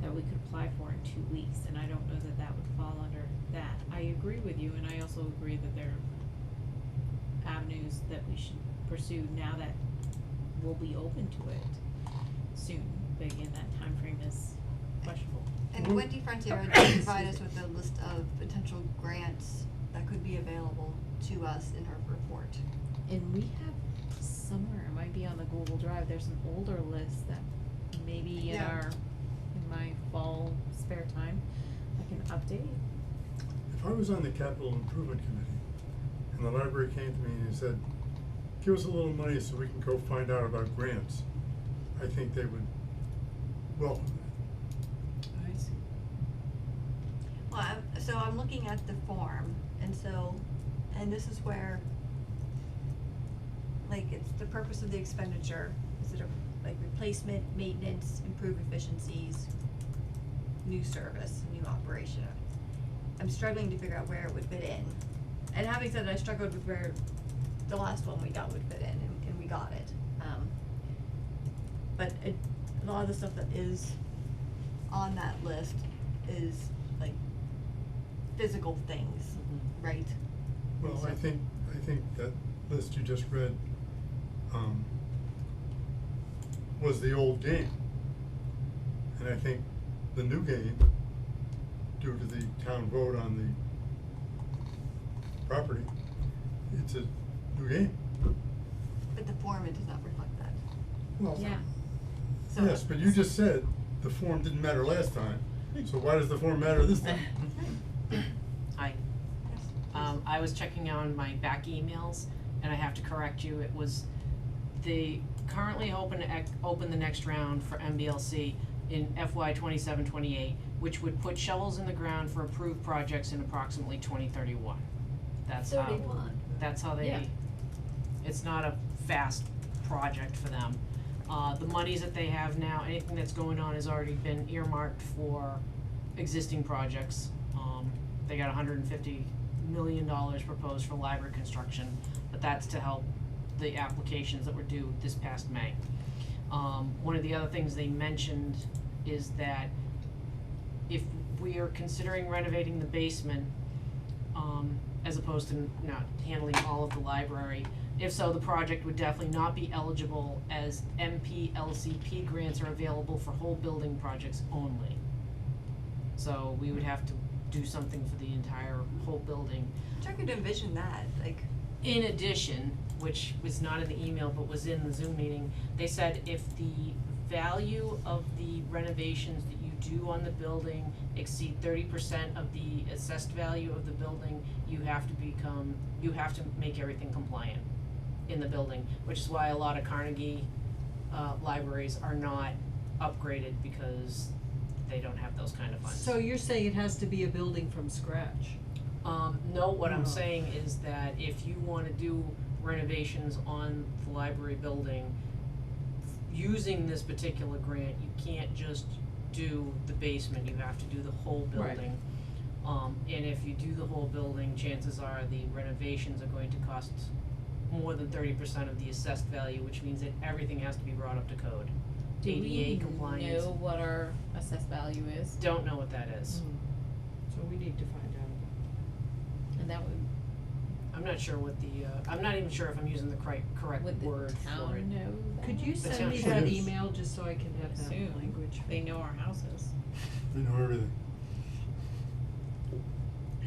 that we could apply for in 2 weeks, and I don't know that that would fall under that. I agree with you, and I also agree that there are avenues that we should pursue now that we'll be open to it soon, but again, that timeframe is questionable. And Wendy Frontiero did provide us with a list of potential grants that could be available to us in her report. And we have somewhere, it might be on the Google Drive, there's an older list that maybe in Yeah. in my fall spare time, I can update. If I was on the capital improvement committee and the library came to me and said, give us a little money so we can go find out about grants, I think they would welcome that. I see. Well, so I'm looking at the form, and this is where, like, it's the purpose of the expenditure, is it like replacement, maintenance, improve efficiencies, new service, new operation? I'm struggling to figure out where it would fit in. And having said that, I struggled with where the last one we got would fit in, and we got it. But a lot of the stuff that is on that list is like physical things, right? Well, I think that list you just read, was the old game. And I think the new game, due to the town vote on the property, it's a new game. But the form, it does not reflect that. Well, Yeah. So- yes, but you just said the form didn't matter last time, so why does the form matter this time? Hi. I was checking on my back emails, and I have to correct you, it was the currently open the next round for MBLC in FY 27-28, which would put shovels in the ground for approved projects in approximately 2031. That's how. 31. That's how Yeah. it's not a fast project for them. The monies that they have now, anything that's going on has already been earmarked for existing projects. They got $150 million proposed for library construction, but that's to help the applications that were due this past May. One of the other things they mentioned is that if we are considering renovating the basement, as opposed to not handling all of the library, if so, the project would definitely not be eligible, as MPLCP grants are available for whole building projects only. So we would have to do something for the entire whole building. Which I could envision that, like, In addition, which was not in the email but was in the Zoom meeting, they said if the value of the renovations that you do on the building exceed 30% of the assessed value of the building, you have to make everything compliant in the building, which is why a lot of Carnegie libraries are not upgraded, because they don't have those kind of funds. So you're saying it has to be a building from scratch? No, what I'm No. saying is that if you wanna do renovations on the library building, using this particular grant, you can't just do the basement, you have to do the whole Right. building. And if you do the whole building, chances are the renovations are going to cost more than 30% of the assessed value, which means that everything has to be brought up to code. ADA compliance. Do we know what our assessed value is? Don't know what that is. So we need to find out. And that would, I'm not sure what the, I'm not even sure if I'm using the correct would the word for town it. know that? Could you send me Potentially. that email just so I can have that Assume. language? They know our houses. We know everything.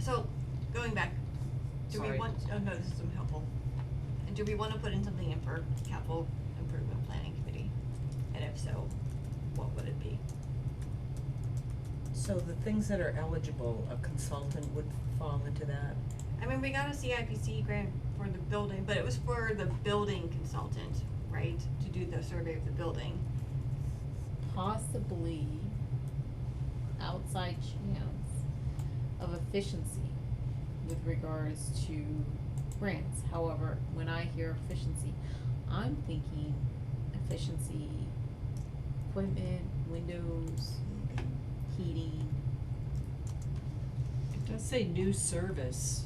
So, going back, do we Sorry. want, oh no, this is helpful. And do we wanna put in something in for capital improvement planning committee? And if so, what would it be? So the things that are eligible, a consultant would fall into that? I mean, we got a CIPC grant for the building, but it was for the building consultant, right? To do the survey of the building. Possibly outside chance of efficiency with regards to grants. However, when I hear efficiency, I'm thinking efficiency, equipment, windows, heating, It does say new service.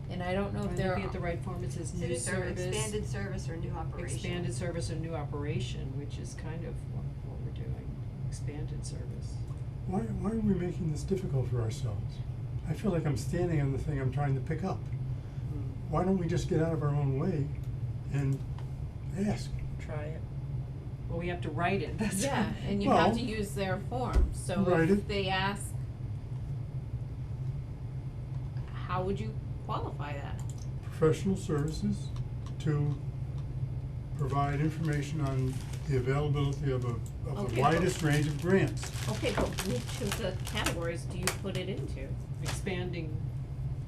and I don't know Am if I there are. looking at the right form? It says new service. Expanded service or new operation. Expanded service or new operation, which is kind of what we're doing, expanded service. Why are we making this difficult for ourselves? I feel like I'm standing on the thing I'm trying to pick up. Why don't we just get out of our own way and ask? Try it. Well, we have to write it, that's. Yeah, and you have Well, to use their form, so write if it. they ask, how would you qualify that? Professional services to provide information on the availability of the Okay, widest range of grants. Okay, but which of the categories do you put it into? Expanding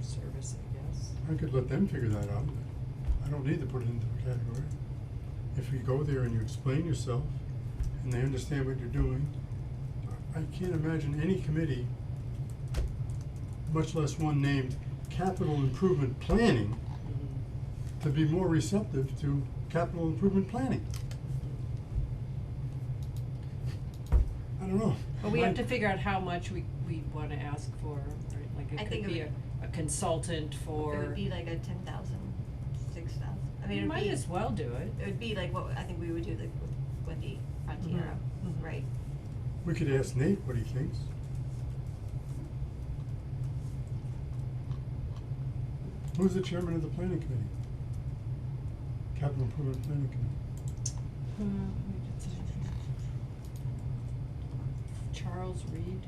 service, I guess. I could let them figure that out. I don't need to put it into a category. If you go there and you explain yourself and they understand what you're doing, I can't imagine any committee, much less one named Capital Improvement Planning, to be more receptive to capital improvement planning. I don't know. But we have to figure out how much we wanna ask for, right, like I it think could it be a consultant for. It would be like a 10,000, 6,000. I mean, You it would might be. as well do it. It would be like what I think we would do like with Wendy Frontiero, Mhm. right? We could ask Nate what he thinks. Who's the chairman of the planning committee? Capital Improvement Planning Committee. Charles Reed,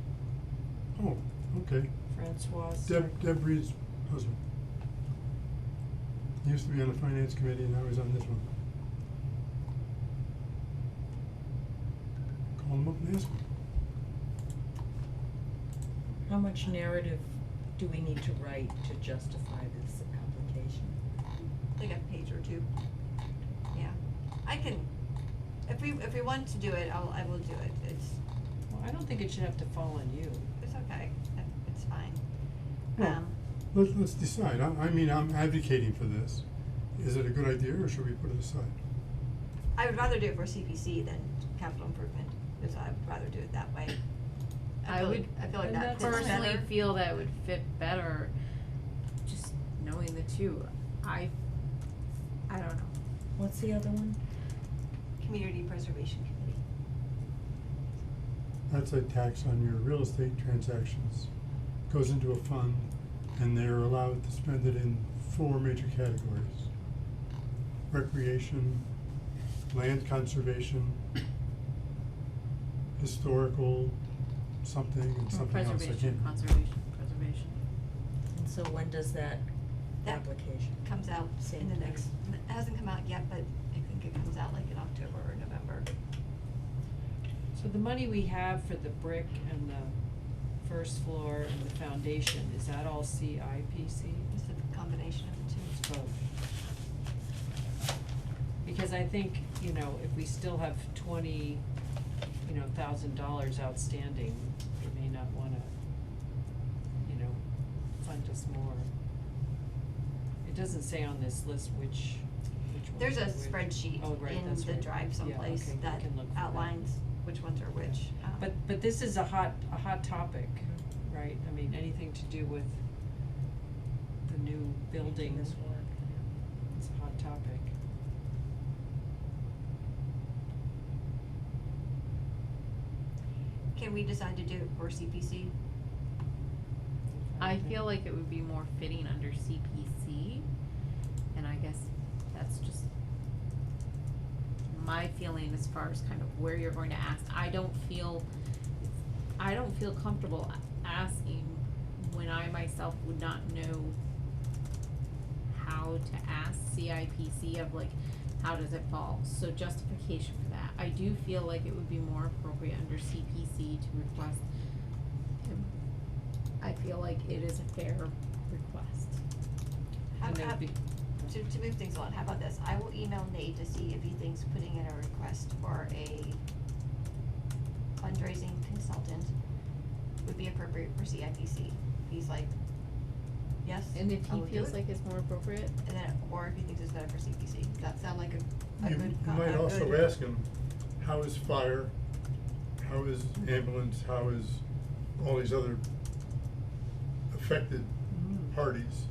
Oh, okay. Francois. Deb Reed's husband. He used to be on the finance committee and now he's on this one. Call him up and ask him. How much narrative do we need to write to justify this application? Like a page or two. Yeah, I can. If we want to do it, I will do it. Well, I don't think it should have to fall on you. It's okay. It's fine. Well, let's decide. I mean, I'm advocating for this. Is it a good idea or should we put it aside? I would rather do it for CPC than capital improvement, because I would rather do it that way. I feel like and that that's fits Personally better. feel that would fit better, just knowing the two. I don't know. What's the other one? Community Preservation Committee. That's a tax on your real estate transactions. Goes into a fund and they're allowed to spend it in 4 major categories. Recreation, land conservation, historical, something and something else, I can't. Preservation. And so when does that That application? Comes out Same in the time. next, it hasn't come out yet, but I think it comes out like in October or November. So the money we have for the brick and the first floor and the foundation, is that all CIPC? It's a combination of the two. It's both. Because I think, you know, if we still have $20,000 outstanding, we may not wanna, fund us more. It doesn't say on this list which There's a ones are which. spreadsheet Oh, right, in that's the right. drive Yeah, someplace okay, we that can look for that. outlines which ones are which. But this is a hot topic, right? right? I mean, anything to do with the new building. This work. It's a hot topic. Can we decide to do it for CPC? I feel like it would be more fitting under CPC, and I guess that's just my feeling as far as kind of where you're going to ask. I don't feel comfortable asking when I myself would not know how to ask CIPC of like, how does it fall? So justification for that. I do feel like it would be more appropriate under CPC to request. I feel like it is a fair request. How And about, there'd be- to move things on, how about this? I will email Nate to see if he thinks putting in a request for a fundraising consultant would be appropriate for CIPC. He's like, yes, And if I he will do feels it. like it's more appropriate, And then, or if he thinks it's better for CPC. Does that sound like a You good might a also good- ask him, how is fire, how is ambulance, how is all these other affected parties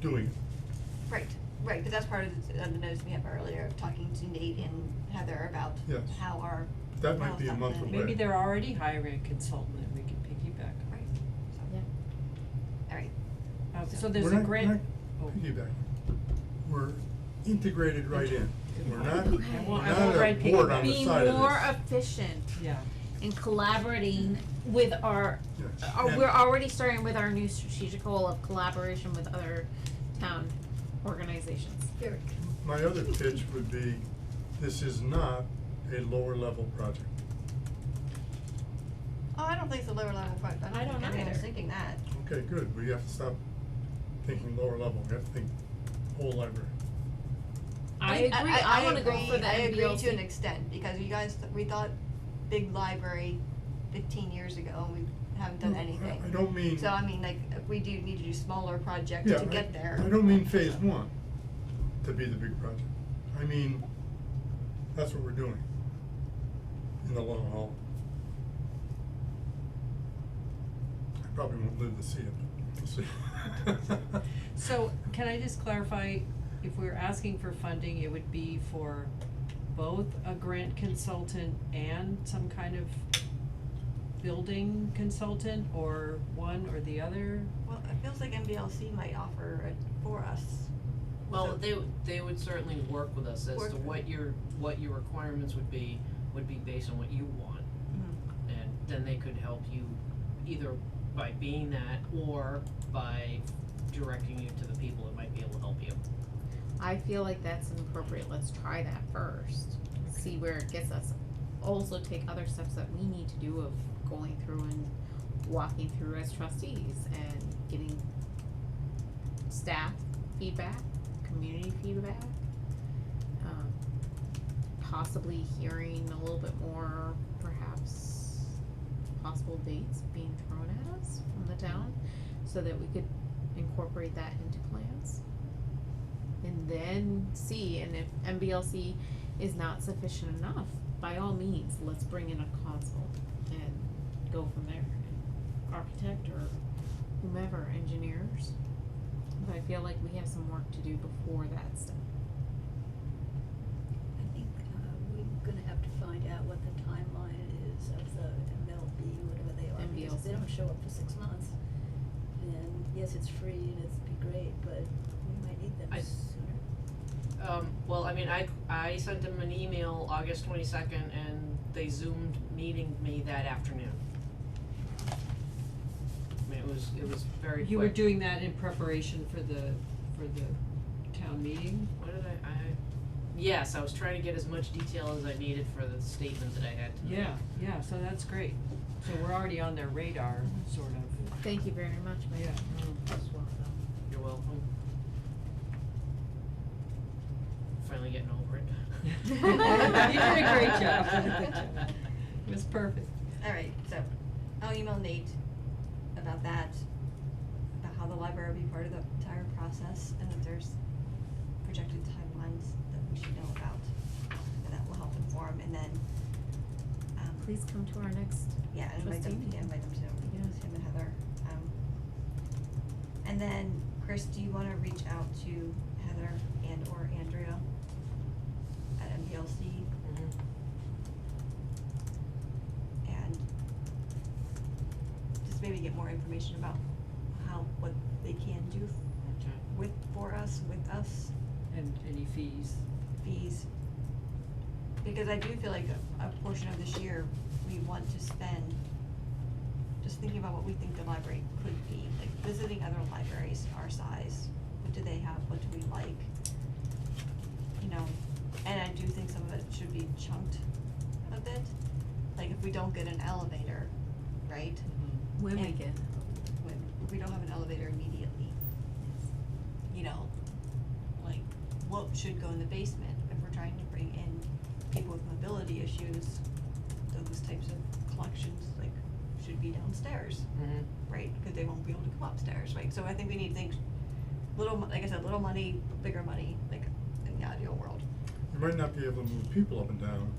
doing it? Right, but that's part of the notes we have earlier, of talking to Nate and Heather about Yes. how our. That might how be a month something- away. Maybe they're already hiring a consultant that we can piggyback on. Right, so. yeah. Alright, So there's We're a not- grant. We're Oh. not piggybacking. We're integrated right in. We're not, Okay. we're I not won't a write board on the Be side of this. more efficient Yeah. in collaborating with our, Yes. we're And- already starting with our new strategic goal of collaboration with other town organizations. Eric, My other pitch would be, this is not a lower level project. oh, I don't think it's a lower level project, I don't I was either. thinking that. Okay, good, we have to stop thinking lower level, we have to think whole library. I agree, I wanna go for the I agree to MBLC. an extent, because you guys, we thought big library 15 years ago, and we haven't done No, anything. I don't mean. So I mean, like, we do need to do smaller projects Yeah, to get there. I don't mean phase one to be the big project. I mean, that's what we're doing in the long haul. I probably won't live to see it, but we'll see. So can I just clarify, if we're asking for funding, it would be for both a grant consultant and some kind of building consultant, or one or the other? Well, it feels like MBLC might offer it for us. Well, So- they would certainly work with us as Work to with- what your requirements would be based on what you want. Mhm. And then they could help you either by being that or by directing you to the people that might be able to help you. I feel like that's appropriate, let's try that first, see where it gets us. Also take other steps that we need to do of going through and walking through as trustees and getting staff feedback, community feedback. Possibly hearing a little bit more, perhaps possible dates being thrown at us from the town, so that we could incorporate that into plans. And then see, and if MBLC is not sufficient enough, by all means, let's bring in a consult and go from there. Architect or whomever, engineers. But I feel like we have some work to do before that step. I think, we're gonna have to find out what the timeline is of the MLB, whatever they are, because if they MBLC. don't show up for 6 months, then yes, it's free and it'd be great, but we might need them I- sooner. Well, I mean, I sent them an email August 22nd and they Zoomed meeting me that afternoon. I mean, it was very quick. You were doing that in preparation for the town meeting? What did I yes, I was trying to get as much detail as I needed for the statement that I had to make. Yeah, so that's great. So we're already on their radar, sort of. Thank you very much, Mike. Yeah. You're welcome. Finally getting over it. You did a great job. You did a good job. It was perfect. Alright, so I'll email Nate about that, about how the library will be part of the entire process, and if there's projected timelines that we should know about, and that will help inform, and then, Please come to our next yeah, invite them, trustee meeting. to, Yeah. him and Heather, And then, Chris, do you wanna reach out to Heather and or Andrea at MPLC and just maybe get more information about what they can do Okay. with us, And any fees. fees. Because I do feel like a portion of this year, we want to spend just thinking about what we think the library could be, like visiting other libraries our size. What do they have, what do we like? You know, and I do think some of it should be chunked a bit. Like if we don't get an elevator, right? When we And get, if we don't have an elevator immediately, you know, like what should go in the basement if we're trying to bring in people with mobility issues, those types of collections, like, should be downstairs, right? Cause they won't be able to come upstairs, right? So I think we need things, like I said, little money, bigger money, like in the ideal world. You might not be able to move people up and down,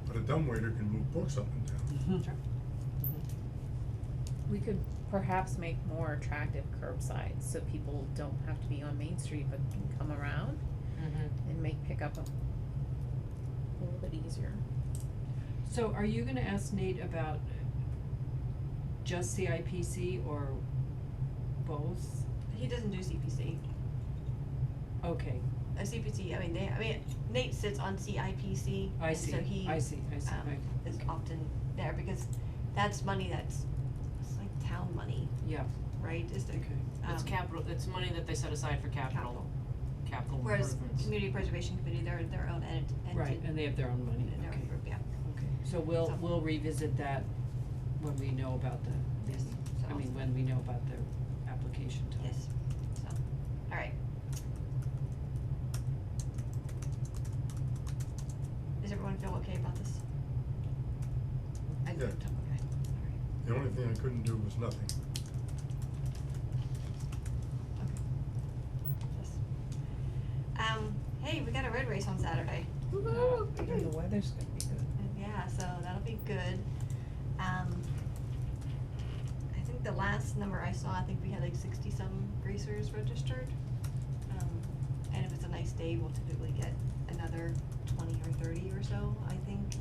but a dumbwaiter can move books up and down. Sure. we could perhaps make more attractive curbside, so people don't have to be on Main Street, but can come around and make pickup a little bit easier. So are you gonna ask Nate about just CIPC or both? He doesn't do CPC. Okay, CPC, I mean, Nate sits on CIPC, I and see, so he, I see, is okay. often there, because that's money it's like town money, Yeah, right, is the, okay. It's capital, it's money that they set aside for capital Whereas improvements. Community Preservation Committee, they're their own entity. Right, and they have their own money, Their okay. own group, yeah. Okay, so So- we'll revisit that when we know about the, Yes, so- when we know about their application time. Yes, so, alright. Does everyone feel okay about this? I do, Yeah. okay, alright. The only thing I couldn't do was nothing. Okay. Yes. Hey, we got a road race on Saturday. Woo-hoo! And the weather's gonna be good. Yeah, so that'll be good. I think the last number I saw, I think we had like 60-some racers registered. And if it's a nice day, we'll typically get another 20 or 30 or so, I think,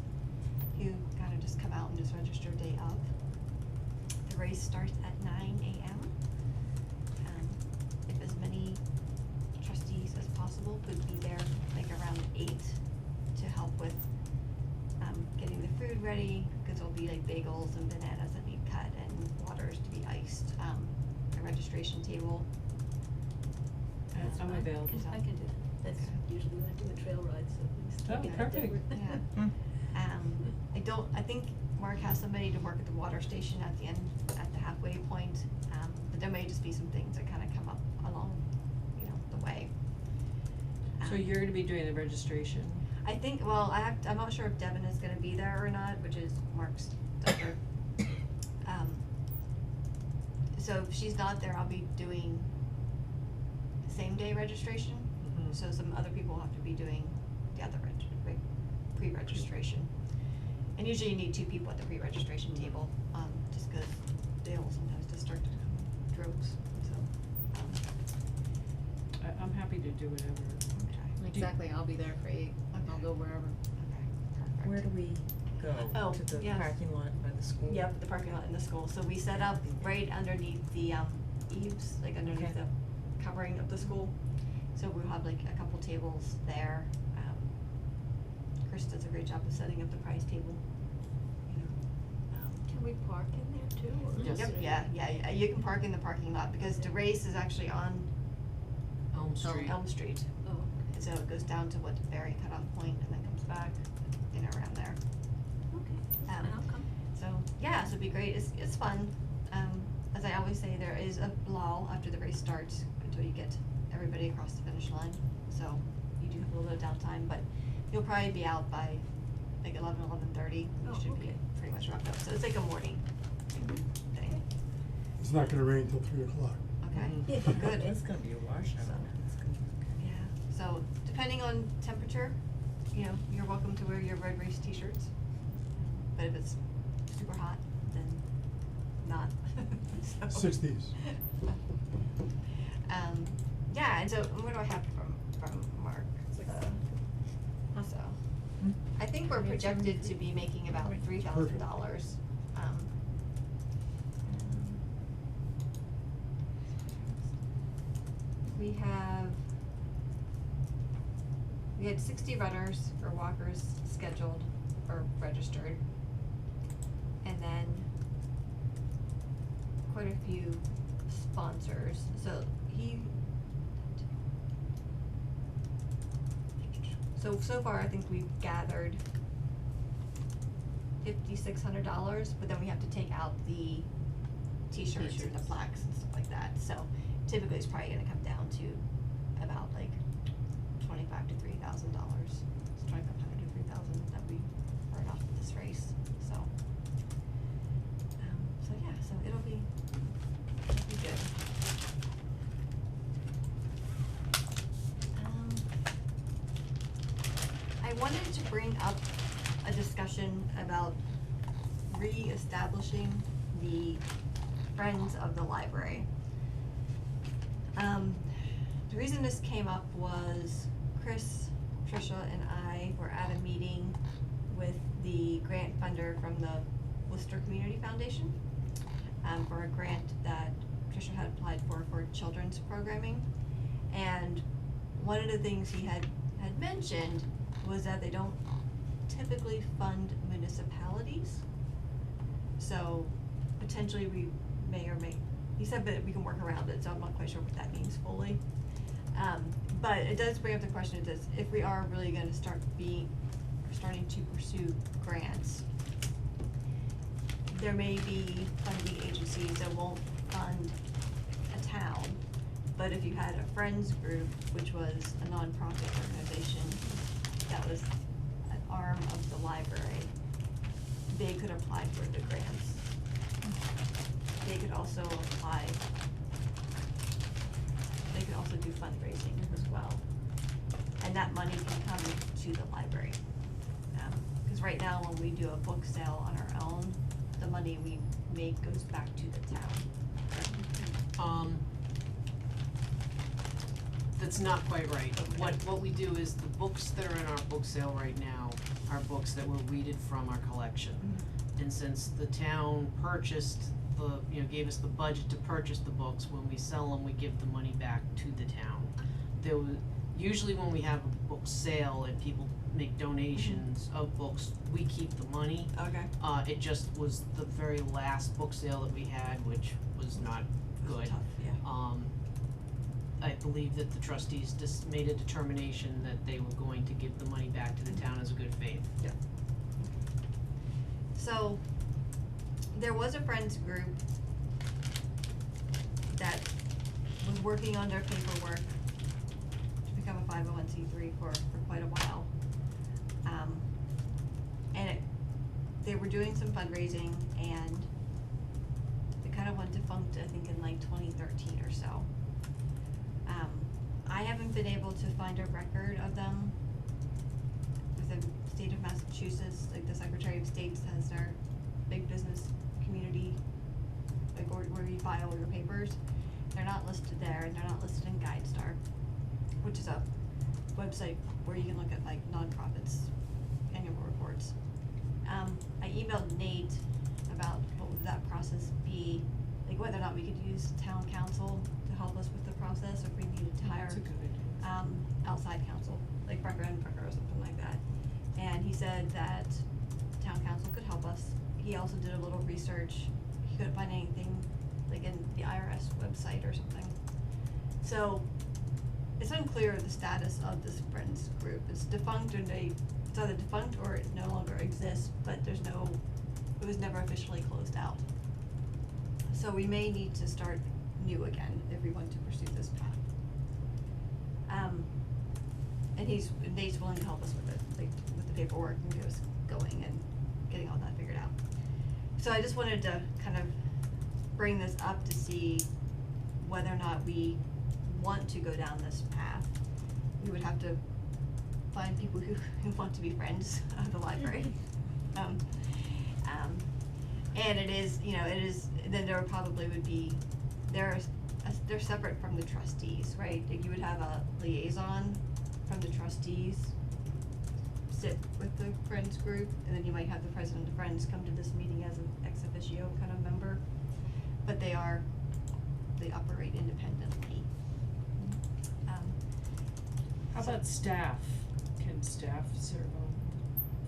who kind of just come out and just register day of. The race starts at 9 a.m. If as many trustees as possible could be there like around 8 to help with getting the food ready, cause there'll be like bagels and bananas that need cut and waters to be iced, a registration table. I'm available. I can do that. That's Okay. usually when I do a trail ride, so it's Oh, make it perfect. different. Yeah. I think Mark has somebody to work at the water station at the end, at the halfway point, but there may just be some things that kinda come up along, you know, the way. So you're gonna be doing the registration? I think, well, I'm not sure if Devin is gonna be there or not, which is Mark's daughter. So if she's not there, I'll be doing same day registration. Mhm. So some other people have to be doing the other pre-registration. And usually you need 2 people at the pre-registration table, just cause they all sometimes just start to come in droves, so, I'm happy to do whatever. okay. Exactly, I'll be there for 8, I'll Okay. go wherever. Okay, perfect. Where do we go? Oh, To the yes. parking lot by the school? Yep, the parking lot in the school, so we set up right underneath the eaves, like underneath Okay. the covering of the school. So we'll have like a couple tables there. Chris does a great job of setting up the prize table. You know, Can we park in there too, or? Yes. Yep, yeah, you can park in the parking lot, because the race is actually on Elm Street. Elm Street. Oh, And so it goes down to what, the ferry cutoff point, and then comes back, you know, around there. okay, Um, I'll come. So, yeah, so it'd be great, it's fun. As I always say, there is a lull after the race starts until you get everybody across the finish line. So you do have a little bit of downtime, but you'll probably be out by like 11:30. Oh, You should be okay. pretty much wrapped up, so it's like a morning thing, It's not gonna rain till 3 o'clock. okay? Yeah. Good. It's gonna be a washout. So- It's gonna be okay. Yeah, so depending on temperature, you know, you're welcome to wear your road race t-shirts. But if it's super hot, then not, so. 60s. Yeah, and so what do I have from Mark? So, I think we're projected to be making about $3,000. We had 60 runners or walkers scheduled or registered. And then quite a few sponsors. So far I think we've gathered $5,600, but then we have to take out the t-shirts and the plaques and stuff like that. So typically it's probably gonna come down to about like $2,500 to $3,000. It's $2,500 to $3,000 that we earn off of this race. So yeah, so it'll be good. I wanted to bring up a discussion about re-establishing the Friends of the Library. The reason this came up was Chris, Trisha, and I were at a meeting with the grant funder from the Worcester Community Foundation, for a grant that Trisha had applied for children's programming. And one of the things he had mentioned was that they don't typically fund municipalities. So potentially we may or may, he said that we can work around it, so I'm not quite sure what that means fully. But it does bring up the question, it does, if we are really gonna starting to pursue grants, there may be funding agencies that won't fund a town, but if you had a friends group, which was a nonprofit organization that was an arm of the library, they could apply for the grants. They could also apply, they could also do fundraising as well. And that money can come to the library. Cause right now when we do a book sale on our own, the money we make goes back to the town. That's not quite right. Okay. What we do is the books that are in our book sale right now are books that were weeded from our collection. Mhm. And since the town purchased gave us the budget to purchase the books, when we sell them, we give the money back to the town. Usually when we have a book sale and people make donations of books, we keep the money. Okay. It just was the very last book sale that we had, which was not good. Tough, yeah. I believe that the trustees just made a determination that they were going to give the money back to the town as a good faith. Yeah. So, there was a friends group that was working on their paperwork to become a 501c3 for quite a while. And they were doing some fundraising and it kind of went defunct, I think, in like 2013 or so. I haven't been able to find a record of them with the state of Massachusetts. Like the Secretary of State has their big business community, like where you file your papers. They're not listed there, and they're not listed in GuideStar, which is a website where you can look at like nonprofits' annual reports. I emailed Nate about what would that process be, like whether or not we could use town council to help us with the process, or if we needed to hire That's a good idea. outside counsel, like Brecker and Brecker or something like that. And he said that town council could help us. He also did a little research. He couldn't find anything like in the IRS website or something. So it's unclear the status of this friends group. It's defunct, and it's either defunct or it no longer exists, but it was never officially closed out. So we may need to start new again if we want to pursue this path. And Nate's willing to help us with it, like with the paperwork and get us going and getting all that figured out. So I just wanted to kind of bring this up to see whether or not we want to go down this path. We would have to find people who want to be friends of the library. And it is, you know, it is, then there probably would be, they're separate from the trustees, right? Like you would have a liaison from the trustees sit with the Friends group, and then you might have the president of Friends come to this meeting as an ex officio kind of member. But they operate independently. How about staff? Can staff serve on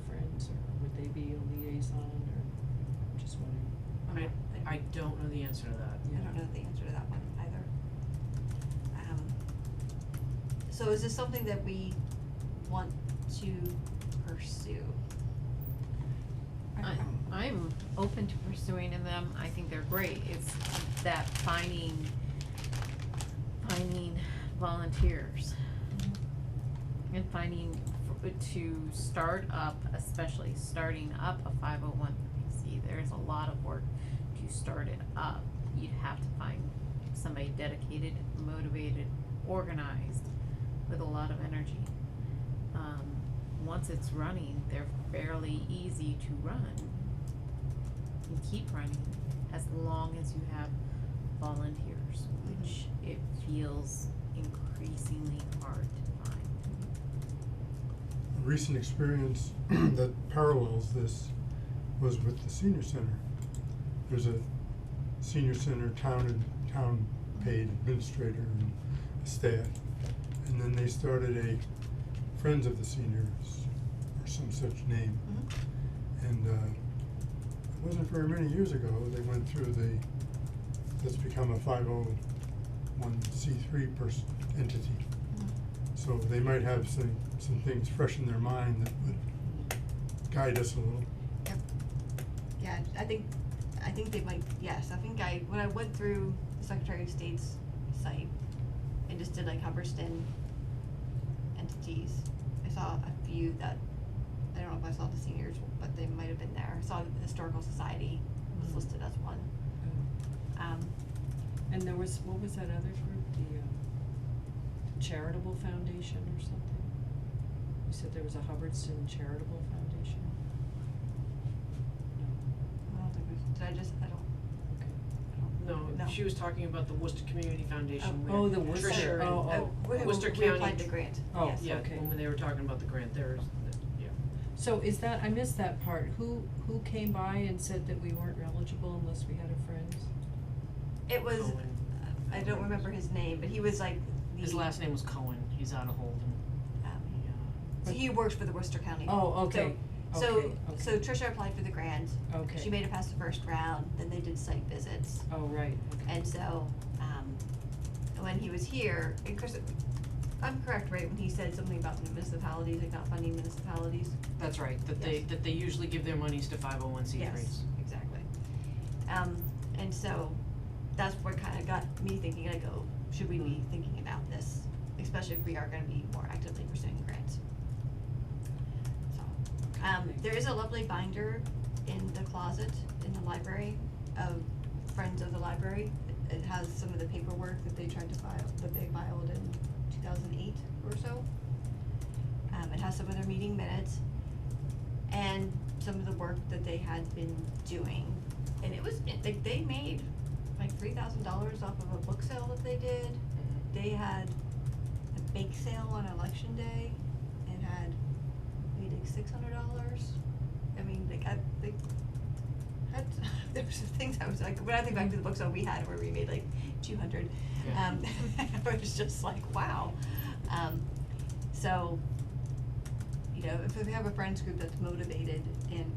Friends, or would they be a liaison, or, I'm just wondering. I don't know the answer to that. I don't know the answer to that one either. So is this something that we want to pursue? I'm open to pursuing them, I think they're great, it's that finding volunteers. And finding to start up, especially starting up a 501c, there's a lot of work to start it up. You'd have to find somebody dedicated, motivated, organized, with a lot of energy. Once it's running, they're fairly easy to run and keep running as long as you have volunteers, which it feels increasingly hard to find. A recent experience that parallels this was with the senior center. There's a senior center town paid administrator and staff, and then they started a Friends of the Seniors or some such name. And it wasn't very many years ago they went through let's become a 501c3 entity. So they might have some things fresh in their mind that would guide us a little. Yep. Yeah, I think they might, yes, I think when I went through the Secretary of State's site and just did like Hubbardston entities, I saw a few that, I don't know if I saw the seniors, but they might have been there. I saw the Historical Society was listed as one. And there was, what was that other group, the Charitable Foundation or something? You said there was a Hubbardston Charitable Foundation? I don't think I don't. Okay. No, she was talking about the Worcester Community Foundation. Oh, where the Worcester, Tricia and- Worcester We County. applied the grant, Oh, yes. Yeah, Okay. when they were talking about the grant, there's, yeah. So is that, I missed that part, who came by and said that we weren't eligible unless we had a Friends? It was, Cohen. I don't remember his name, but he was like the. His last name was Cohen, he's out of Holden. So he works for the Worcester County. Oh, okay, So Tricia applied for the grant. Okay. She made it past the first round, then they did site visits. Oh, right, okay. And so, when he was here, and Chris, I'm correct, right, when he said something about municipalities, like not funding municipalities? That's right, that Yes. they usually give their monies to 501c3s. Yes, exactly. And so, that's what kinda got me thinking, I go, should we be thinking about this, especially if we are gonna be more actively pursuing grants? So, there is a lovely binder in the closet in the library of Friends of the Library. It has some of the paperwork that they tried to file, that they filed in 2008 or so. It has some of their meeting minutes and some of the work that they had been doing. And it was, they made like $3,000 off of a book sale that they did. They had a bake sale on election day and had maybe like $600. I mean, like there were some things I was like, when I think back to the book sale we had where we made like 200, Yeah. it was just like, wow. So, you know, if we have a friends group that's motivated and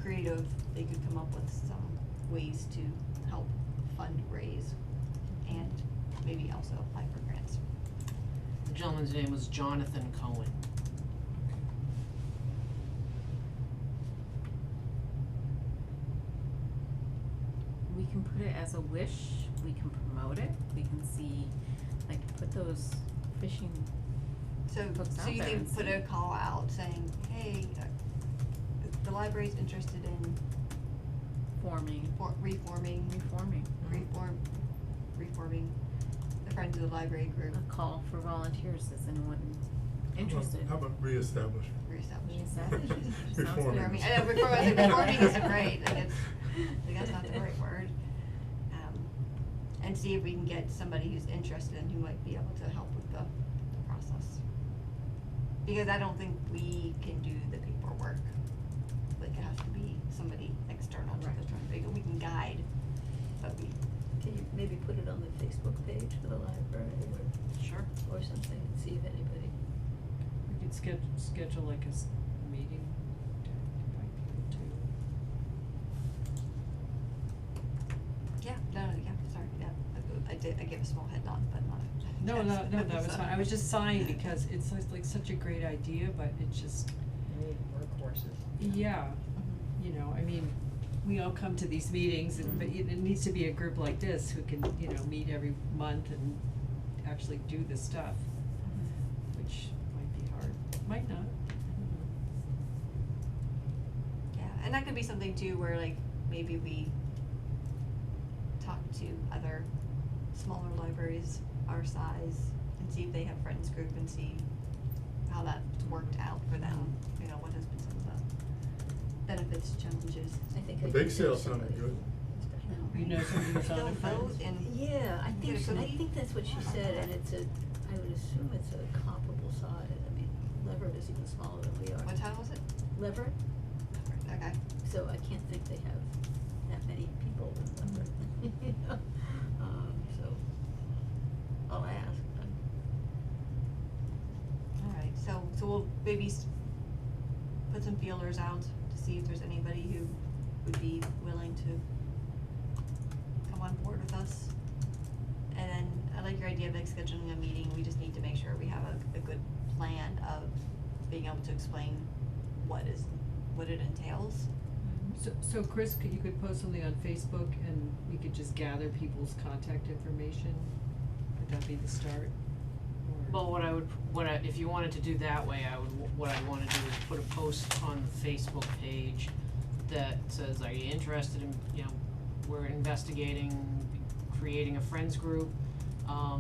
creative, they could come up with some ways to help fundraise and maybe also apply for grants. The gentleman's name was Jonathan Cohen. We can put it as a wish, we can promote it, we can see, like, put those fishing So, Books so out you there can and put see. a call out saying, hey, the library's interested in reforming, reforming the Friends of the Library group. a call for volunteers, does anyone interested. How about reestablish? Reestablishing. Reestablish. Sounds good. Reforming. Reforming, I know, reforming isn't great, like it's, like that's not the right word. And see if we can get somebody who's interested and who might be able to help with the process. Because I don't think we can do the paperwork, like it has to be somebody external to Right. the joint, we can guide, but we. Can you maybe put it on the Facebook page for the library Sure. or something and see if anybody, We could schedule like a meeting to invite people to. Yeah, sorry, I gave a small head nod, but not a. No, yes. it's fine, I was just sighing because it's like such a great idea, but it just, Workhorses. yeah, you know, I mean, we all come to these meetings and, but it needs to be a group like this who can, you know, meet every month and actually do the stuff, which might be hard, might not, I don't know. Yeah, and that could be something too where like maybe we talk to other smaller libraries our size and see if they have friends group and see how that's worked out for them, you know, what has been some of the benefits, challenges. I think The I bake could sale get sounded somebody. good. You know somebody who's on They'll it, vote friends? and. Yeah, I Get a think cookie? that's what she said, and I would assume it's a comparable size. I mean, Leverett is even smaller than we are. What time was it? Leverett, Okay. so I can't think they have that many people in Leverett, you know? So, I'll ask. Alright, so we'll maybe put some feelers out to see if there's anybody who would be willing to come on board with us. And then I like your idea of like scheduling a meeting, we just need to make sure we have a good plan of being able to explain what it entails. So Chris, you could post something on Facebook and we could just gather people's contact information? Would that be the start? Or- Well, if you wanted to do that way, what I wanna do is put a post on the Facebook page that says, are you interested in, you know, we're investigating creating a friends group.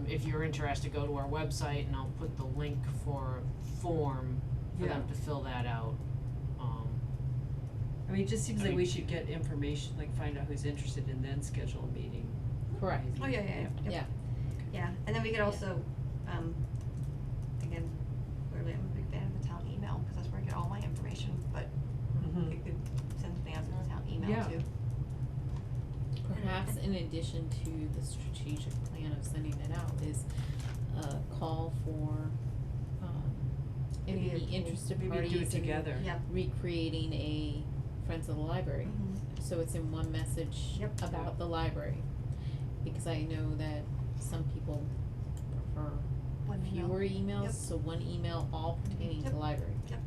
If you're interested, go to our website and I'll put the link for a form for them Yeah. to fill that out. I mean, it just seems I like mean- we should get information, like find out who's interested and then schedule a meeting. Correct. maybe. Oh, yeah, yep. Yeah. Yeah, and then we could also, again, clearly I'm a big fan of the town email, cause that's where I get all my information, but Mhm. we could send something out to the town email Yeah. too. Perhaps in addition to the strategic plan of sending it out is a call for, Maybe any a- interested maybe parties do it in together. Yep. recreating a Friends of the Library. Mhm. So it's in one message Yep. about the library, because I know that some people prefer One email. fewer emails, Yep. so one email all pertaining to Yep. the library. Yep,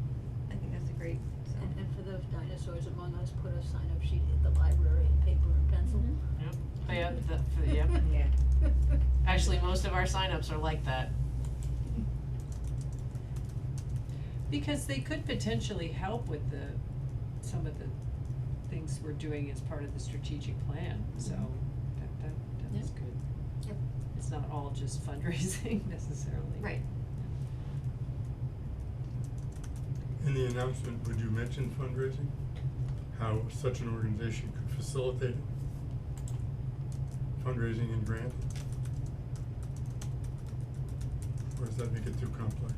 I think that's a great, so. And for those dinosaurs among us, put a sign-up sheet at the library in paper and pencil. Mhm. Yep, oh yeah, yeah. Yeah. Actually, most of our signups are like that. Because they could potentially help with some of the things we're doing as part of the strategic plan, so that's Yep. good. Yep. It's not all just fundraising necessarily. Right. In the announcement, would you mention fundraising? How such an organization could facilitate it? Fundraising and granting? Or does that make it too complex?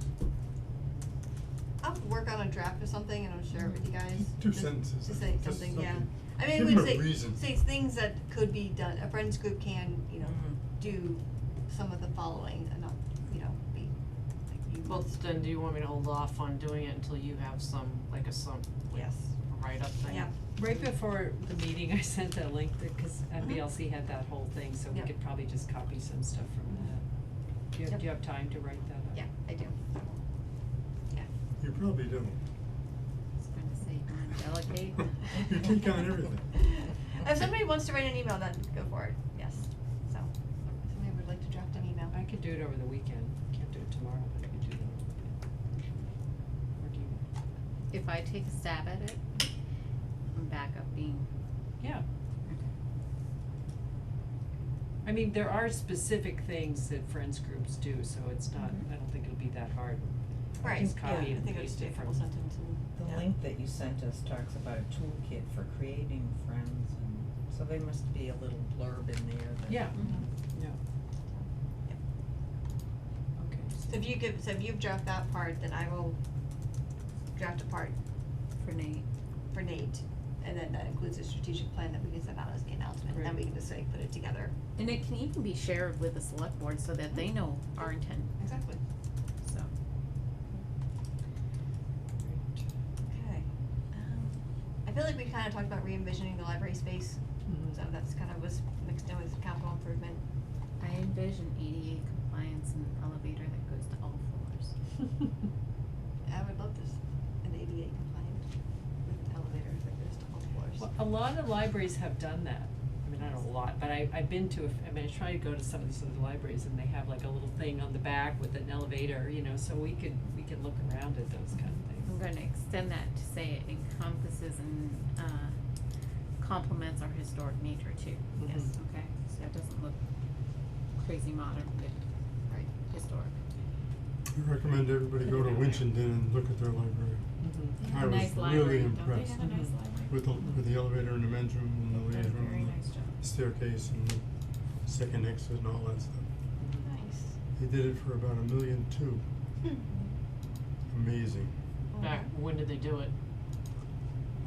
I'll work on a draft or something and I'll share it with you guys. Two Just sentences, To I say think, just something, yeah. something. I mean, Give it would them a say, reason. say things that could be done, a friends group can, you know, Mhm. do some of the following and not, you know, be, like you. Well, then do you want me to hold off on doing it until you have some, like Yes. write-up thing? Yeah. Right before the meeting, I sent that link because MBLC had that whole thing, so we Yep. could probably just copy some stuff from that. Yep. Do you have time to write that up? Yeah, I do. Yeah. You probably don't. I was gonna say, delegate. You take on everything. If somebody wants to write an email, then go for it, yes. So, if somebody would like to draft an email. I could do it over the weekend, can't do it tomorrow, but I could do it over the weekend. Or do you? If I take a stab at it, I'm back up being, Yeah. I mean, there are specific things that friends groups do, so it's not, Mhm. I don't think it'll be that hard. Right, just yeah, copy I and think it's paste just a it couple from. sentence and, The yeah. link that you sent us talks about a toolkit for creating friends, and so there must be a little blurb in there that. Yeah, Mhm. yeah, okay. So if you've drafted that part, then I will draft a part For Nate. for Nate, and then that includes a strategic plan that we can send out as the announcement, and then we Great. can just like put it together. And it can even be shared with the select board so that they know our intent, Exactly. so. Okay. I feel like we kinda talked about re-envisioning the library space, Mhm. so that's kind of was mixed in with capital improvement. I envision ADA compliance and an elevator that goes to all floors. I would love this, an ADA compliant with an elevator that goes to all floors. Well, a lot of libraries have done that. I mean, I don't know a lot, but I've been to, I mean, I try to go to some of these other libraries and they have like a little thing on the back with an elevator, you know, so we could look around at those kind of things. I'm gonna extend that to say it encompasses and, complements our historic nature too. Mhm. Yes. Okay, so it doesn't look crazy modern, but Right. historic. I recommend everybody go to Winchendon and look at their library. Mhm. They I have a was nice really library, don't they impressed. have a nice Mhm. library? With the elevator in the men's room and the They've done ladies' a room very and nice job. the staircase and the second exit and all that stuff. Nice. He did it for about $1.2 million. Amazing. Back, when did they do it?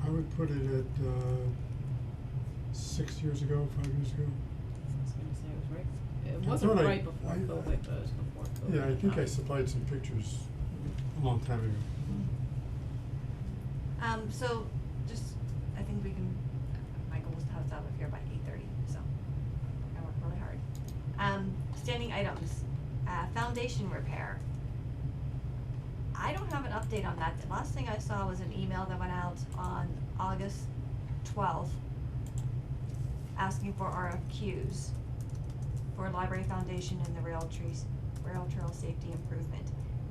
I would put it at 6 years ago, 5 years ago. I was gonna say it was right, it I wasn't thought right before I- COVID, but it was before COVID. Yeah, I think I supplied some pictures a long time ago. So just, I think we can, my goal is to have this out of here by 8:30, so I work really hard. Standing items, foundation repair. I don't have an update on that. The last thing I saw was an email that went out on August 12th asking for RFQs for library foundation and the rail trail safety improvement.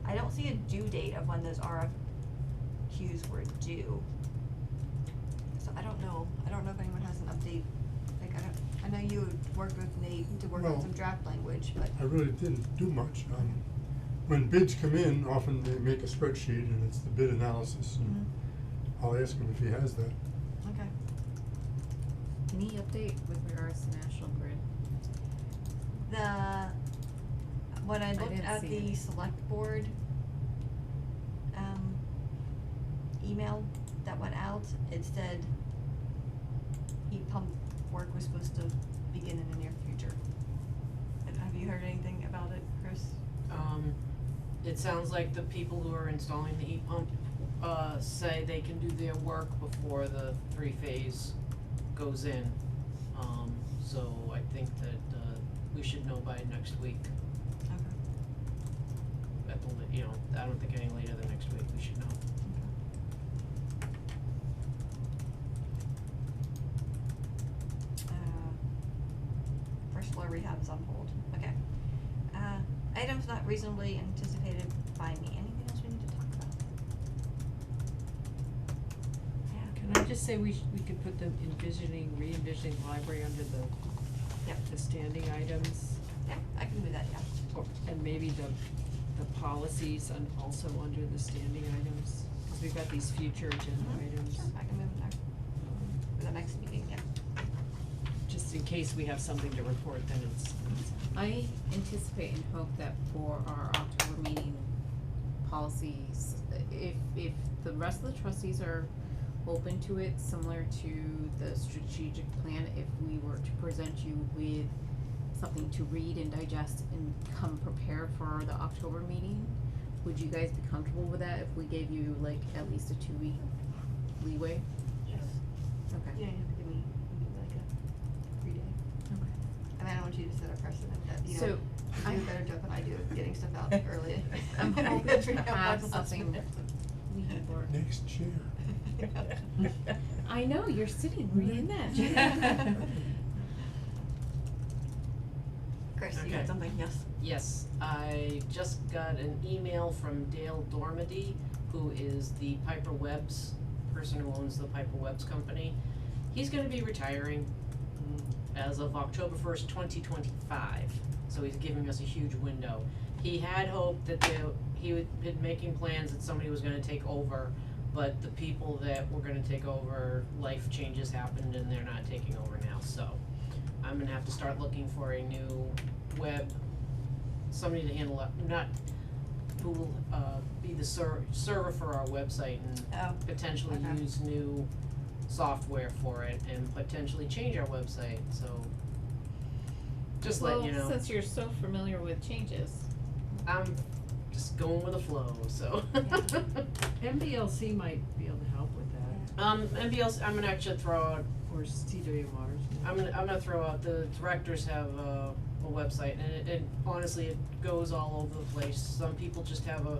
I don't see a due date of when those RFQs were due. So I don't know if anyone has an update, like I know you had worked with Nate to work on Well, some draft language, but. I really didn't do much. When bids come in, often they make a spreadsheet and it's the bid analysis, and I'll ask him if he has that. Okay. Any update with regards to National Grid? When I looked didn't at see the it. select board, email that went out, it said heat pump work was supposed to begin in the near future. And have you heard anything about it, Chris? It sounds like the people who are installing the heat pump, say they can do their work before the three-phase goes in. So I think that, we should know by next week, Okay. at the, you know, I don't think any later than next week, we should know. First floor rehab is on hold, okay. Items not reasonably anticipated by me, anything else we need to talk about? Yeah. Can I just say we could put the re-envisioning library under Yep. the standing items? Yeah, I can do that, yeah. Or, and maybe the policies and also under the standing items, cause we've got these future agenda items. Sure, I can move it there Um, for the next meeting, yeah. Just in case we have something to report, then it's. I anticipate and hope that for our October meeting policies, if the rest of the trustees are open to it, similar to the strategic plan, if we were to present you with something to read and digest and come prepared for the October meeting, would you guys be comfortable with that if we gave you like at least a 2-week leeway? Yes. Okay. You don't have to give me like a free day. Okay. I mean, I don't want you to set a precedent that, you So, know, I- you do a better job than I do at getting stuff out early. I'm hoping to have something more. Next chair. I know, you're sitting right in that chair. Chris, you Okay. had something, yes? Yes, I just got an email from Dale Dormady, who is the Piper Webb's person who owns the Piper Webb's company. He's gonna be retiring as of October 1st, 2025, so he's giving us a huge window. He had hoped that he had been making plans that somebody was gonna take over, but the people that were gonna take over, life changes happened and they're not taking over now, so I'm gonna have to start looking for a new web, somebody to handle it, not who will be the server for our website and Oh, potentially okay. use new software for it and potentially change our website, so just letting you know. Well, since you're so familiar with changes, I'm just going with the flow, so. MBLC might be able to help with that, MBLC, I'm gonna actually throw out, or CWMRs. I'm gonna throw out, the directors have a website, and it honestly, it goes all over the place. Some people just have a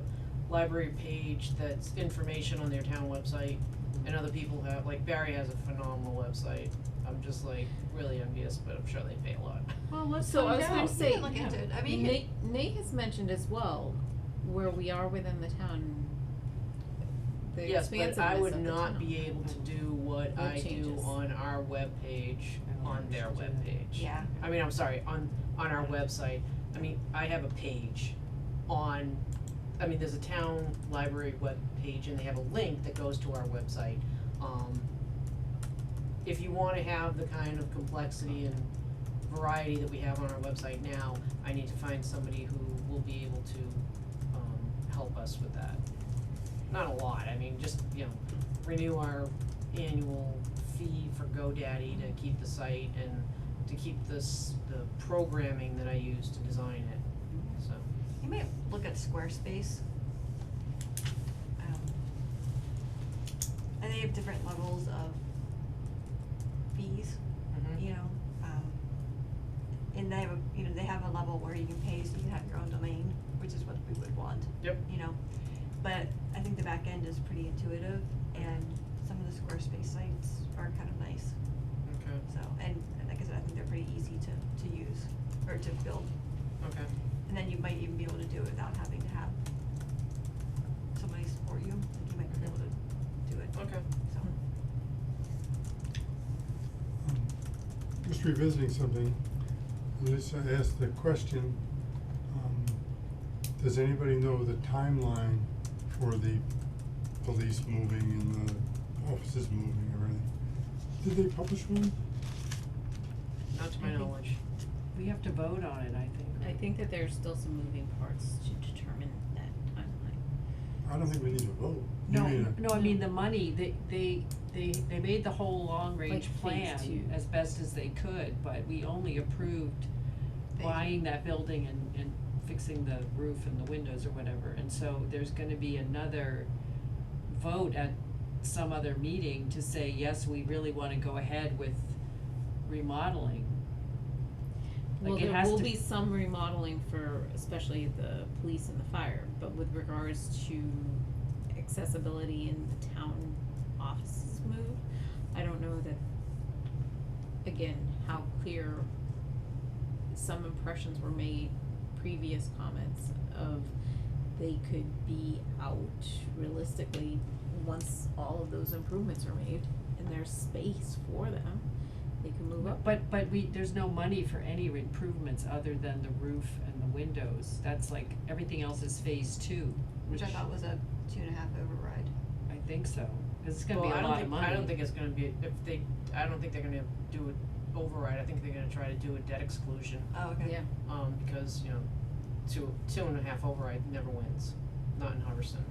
library page that's information on their town website, and other people have, like Barry has a phenomenal website. I'm just like really envious, but I'm sure they pay a lot. Well, let's So I find was gonna out. say, You can look into it. I mean, you Nate has mentioned as well, where we are within the town, the Yes, but expansiveness I of would the not town. be able to do what With I do changes. on our webpage, on their webpage. Yeah. I mean, I'm sorry, on our website. I mean, I have a page on, I mean, there's a town library webpage and they have a link that goes to our website. If you wanna have the kind of complexity and variety that we have on our website now, I need to find somebody who will be able to, help us with that. Not a lot, I mean, just, you know, renew our annual fee for GoDaddy to keep the site and to keep the programming that I use to design it, so. you may look at Squarespace. And they have different levels of fees, you know, and they have they have a level where you can pay so you can have your own domain, which is what we would want. Yep. You know, but I think the back end is pretty intuitive, and some of the Squarespace sites are kind of nice. Okay. So, and like I said, I think they're pretty easy to use, or to build, Okay. and then you might even be able to do it without having to have somebody support you, like you might be able to do it. Okay. So, Just revisiting something, Lisa asked the question, does anybody know the timeline for the police moving and the offices moving or anything? Did they publish one? Not to I my think- knowledge. We have to vote on it, I think. I think that there's still some moving parts to determine that timeline. I don't think we need to vote. You No, mean no, I mean the money, they made the whole long range Like phase plan two. as best as they could, but we only approved buying that building and fixing the roof and the windows or whatever, and so there's gonna be another vote at some other meeting to say, yes, we really wanna go ahead with remodeling. Like, Well, it there has will to- be some remodeling for especially the police and the fire, but with regards to accessibility in the town offices move, I don't know that, again, how clear some impressions were made, previous comments of they could be out realistically once all of those improvements are made and there's space for them, they can move up. But there's no money for any improvements other than the roof and the windows, that's like, everything else is phase two. which I thought was a 2.5 override. I think so, 'cause it's gonna be Well, a lot of money. I don't think it's gonna be, I don't think they're gonna do it override, I think they're gonna try to do a debt exclusion. Oh, okay. Yeah. Because, you know, two and a half override never wins, not in Hubbardston.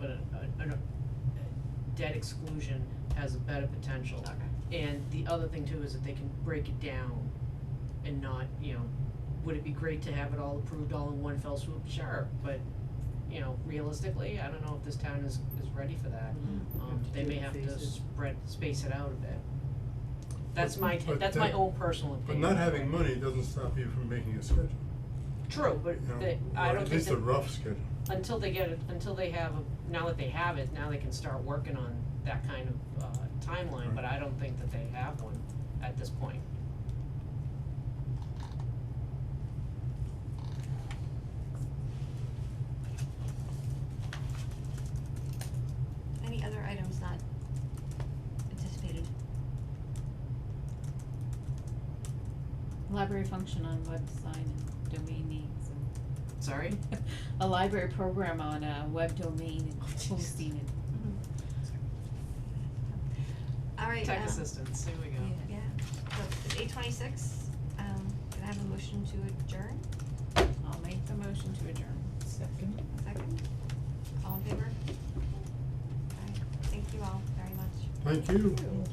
But a debt exclusion has a better potential. Okay. And the other thing too is that they can break it down and not, you know, would it be great to have it all approved all in one fell swoop? Sure, but, you know, realistically, I don't know if this town is ready for that. They may have to space it out a bit. That's my, But that's my that- own personal But opinion. not having money doesn't stop you from making a schedule, True, but you know, they, I or don't at think least a that, rough schedule. until they get it, until they have, now that they have it, now they can start working on that kind of, timeline, but Right. I don't think that they have one at this point. Any other items not anticipated? Library function on web design and domain names and Sorry? A library program on a web domain and hosting it. Alright, Tech assistants, here we go. Yeah, so it's 8:26, can I have a motion to adjourn? I'll make the motion to adjourn. Second. A second? All in favor? Alright, thank you all very much. Thank you.